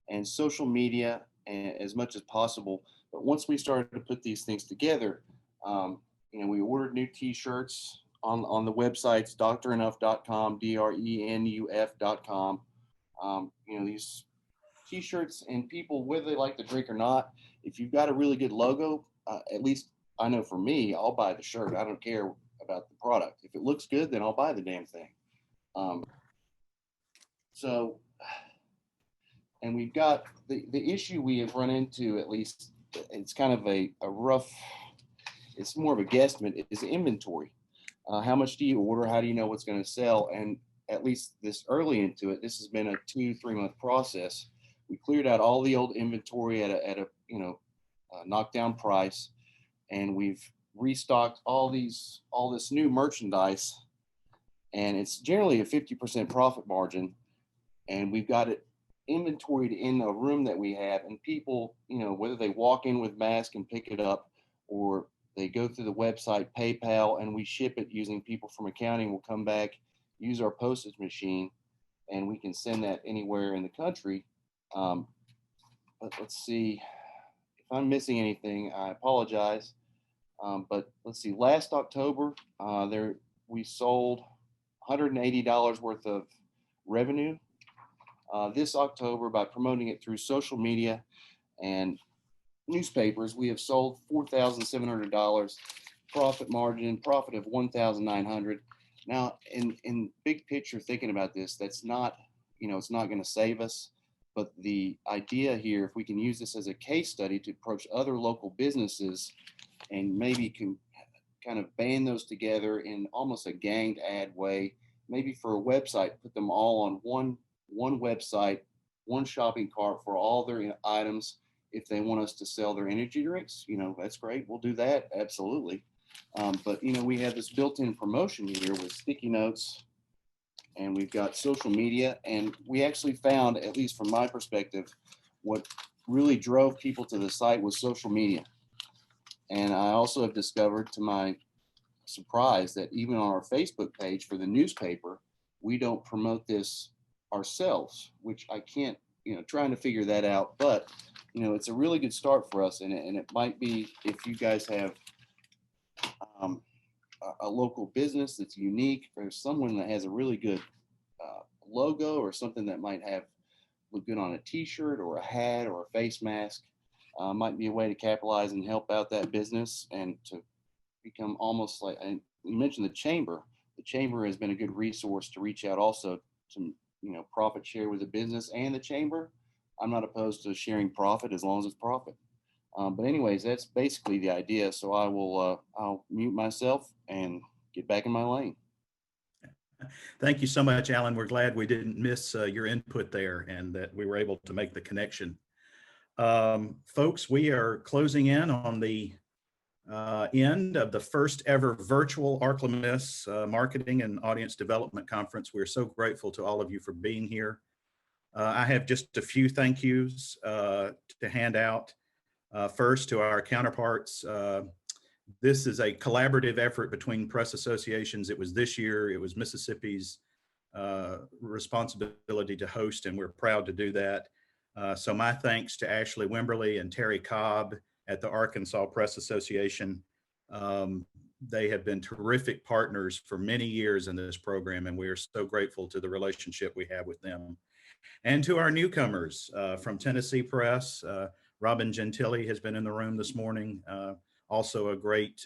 and social media and as much as possible. But once we started to put these things together, you know, we ordered new t-shirts on the websites, drenuff.com, DRENUF.com. You know, these t-shirts, and people, whether they like to drink or not, if you've got a really good logo, at least I know for me, I'll buy the shirt. I don't care about the product. If it looks good, then I'll buy the damn thing. And we've got the issue we have run into, at least it's kind of a rough, it's more of a guesstimate, is inventory. How much do you order? How do you know what's going to sell? And at least this early into it, this has been a 2-3 month process. We cleared out all the old inventory at a you know, knockdown price, and we've restocked all this new merchandise, and it's generally a 50% profit margin, and we've got it inventoried in a room that we have, and people, you know, whether they walk in with masks and pick it up, or they go through the website, PayPal, and we ship it using people from accounting will come back, use our postage machine, and we can send that anywhere in the country. But let's see if I'm missing anything, I apologize. But let's see, last October, we sold $180 worth of revenue. This October, by promoting it through social media and newspapers, we have sold $4,700, profit of $1,900. Now, in big picture, thinking about this, that's not, you know, it's not going to save us. But the idea here, if we can use this as a case study to approach other local businesses and maybe can kind of band those together in almost a ganged ad way, maybe for a website, put them all on one website, one shopping cart for all their items. If they want us to sell their energy drinks, you know, that's great. We'll do that. Absolutely. But, you know, we have this built-in promotion here with sticky notes, and we've got social media. And we actually found, at least from my perspective, what really drove people to the site was social media. And I also have discovered, to my surprise, that even on our Facebook page for the newspaper, we don't promote this ourselves, which I can't, you know, trying to figure that out. But, you know, it's a really good start for us. And it might be, if you guys have a local business that's unique, or someone that has a really good logo or something that might look good on a t-shirt or a hat or a face mask, might be a way to capitalize and help out that business and to become almost like, and you mentioned the chamber. The chamber has been a good resource to reach out also to, you know, profit share with the business and the chamber. I'm not opposed to sharing profit as long as it's profit. But anyways, that's basically the idea. So I'll mute myself and get back in my lane. Thank you so much, Alan. We're glad we didn't miss your input there and that we were able to make the connection. Folks, we are closing in on the end of the first ever virtual ArkLaMiss Marketing and Audience Development Conference. We're so grateful to all of you for being here. I have just a few thank yous to hand out. First, to our counterparts. This is a collaborative effort between press associations. It was this year, it was Mississippi's responsibility to host, and we're proud to do that. So my thanks to Ashley Wimberly and Terry Cobb at the Arkansas Press Association. They have been terrific partners for many years in this program, and we are so grateful to the relationship we have with them. And to our newcomers from Tennessee Press, Robin Gentili has been in the room this morning. Also a great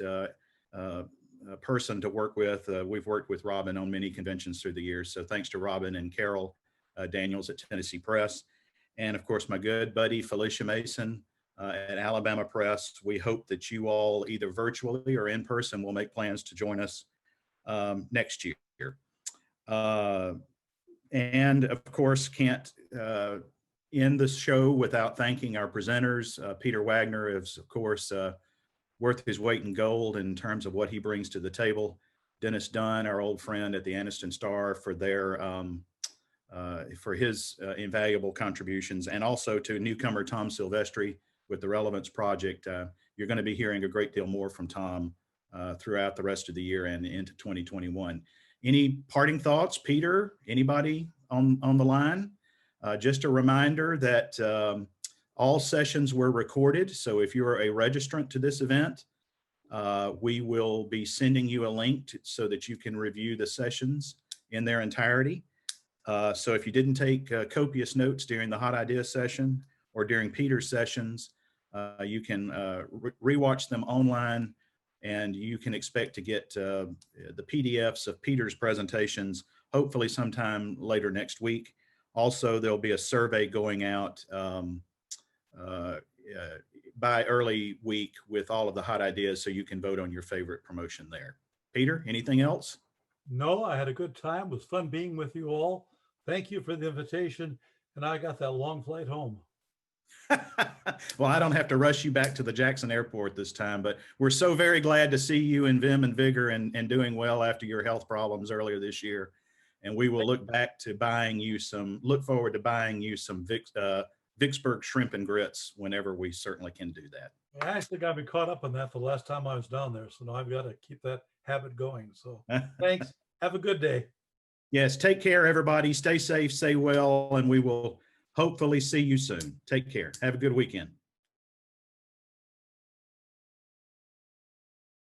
person to work with. We've worked with Robin on many conventions through the years. So thanks to Robin and Carol Daniels at Tennessee Press. And of course, my good buddy, Felicia Mason at Alabama Press. We hope that you all, either virtually or in person, will make plans to join us next year. And of course, can't end the show without thanking our presenters. Peter Wagner is, of course, worth his weight in gold in terms of what he brings to the table. Dennis Dunn, our old friend at the Anniston Star, for his invaluable contributions, and also to newcomer Tom Silvestri with the Relevance Project. You're going to be hearing a great deal more from Tom throughout the rest of the year and into 2021. Any parting thoughts, Peter? Anybody on the line? Just a reminder that all sessions were recorded. So if you're a registrant to this event, we will be sending you a link so that you can review the sessions in their entirety. So if you didn't take copious notes during the Hot Idea session or during Peter's sessions, you can rewatch them online, and you can expect to get the PDFs of Peter's presentations hopefully sometime later next week. Also, there'll be a survey going out by early week with all of the hot ideas, so you can vote on your favorite promotion there. Peter, anything else? No, I had a good time. It was fun being with you all. Thank you for the invitation. And I got that long flight home. Well, I don't have to rush you back to the Jackson Airport this time, but we're so very glad to see you in vim and vigor and doing well after your health problems earlier this year. And we will look forward to buying you some Vicksburg shrimp and grits whenever we certainly can do that. I actually got me caught up on that the last time I was down there. So now I've got to keep that habit going. So thanks. Have a good day. Yes, take care, everybody. Stay safe, stay well, and we will hopefully see you soon. Take care. Have a good weekend.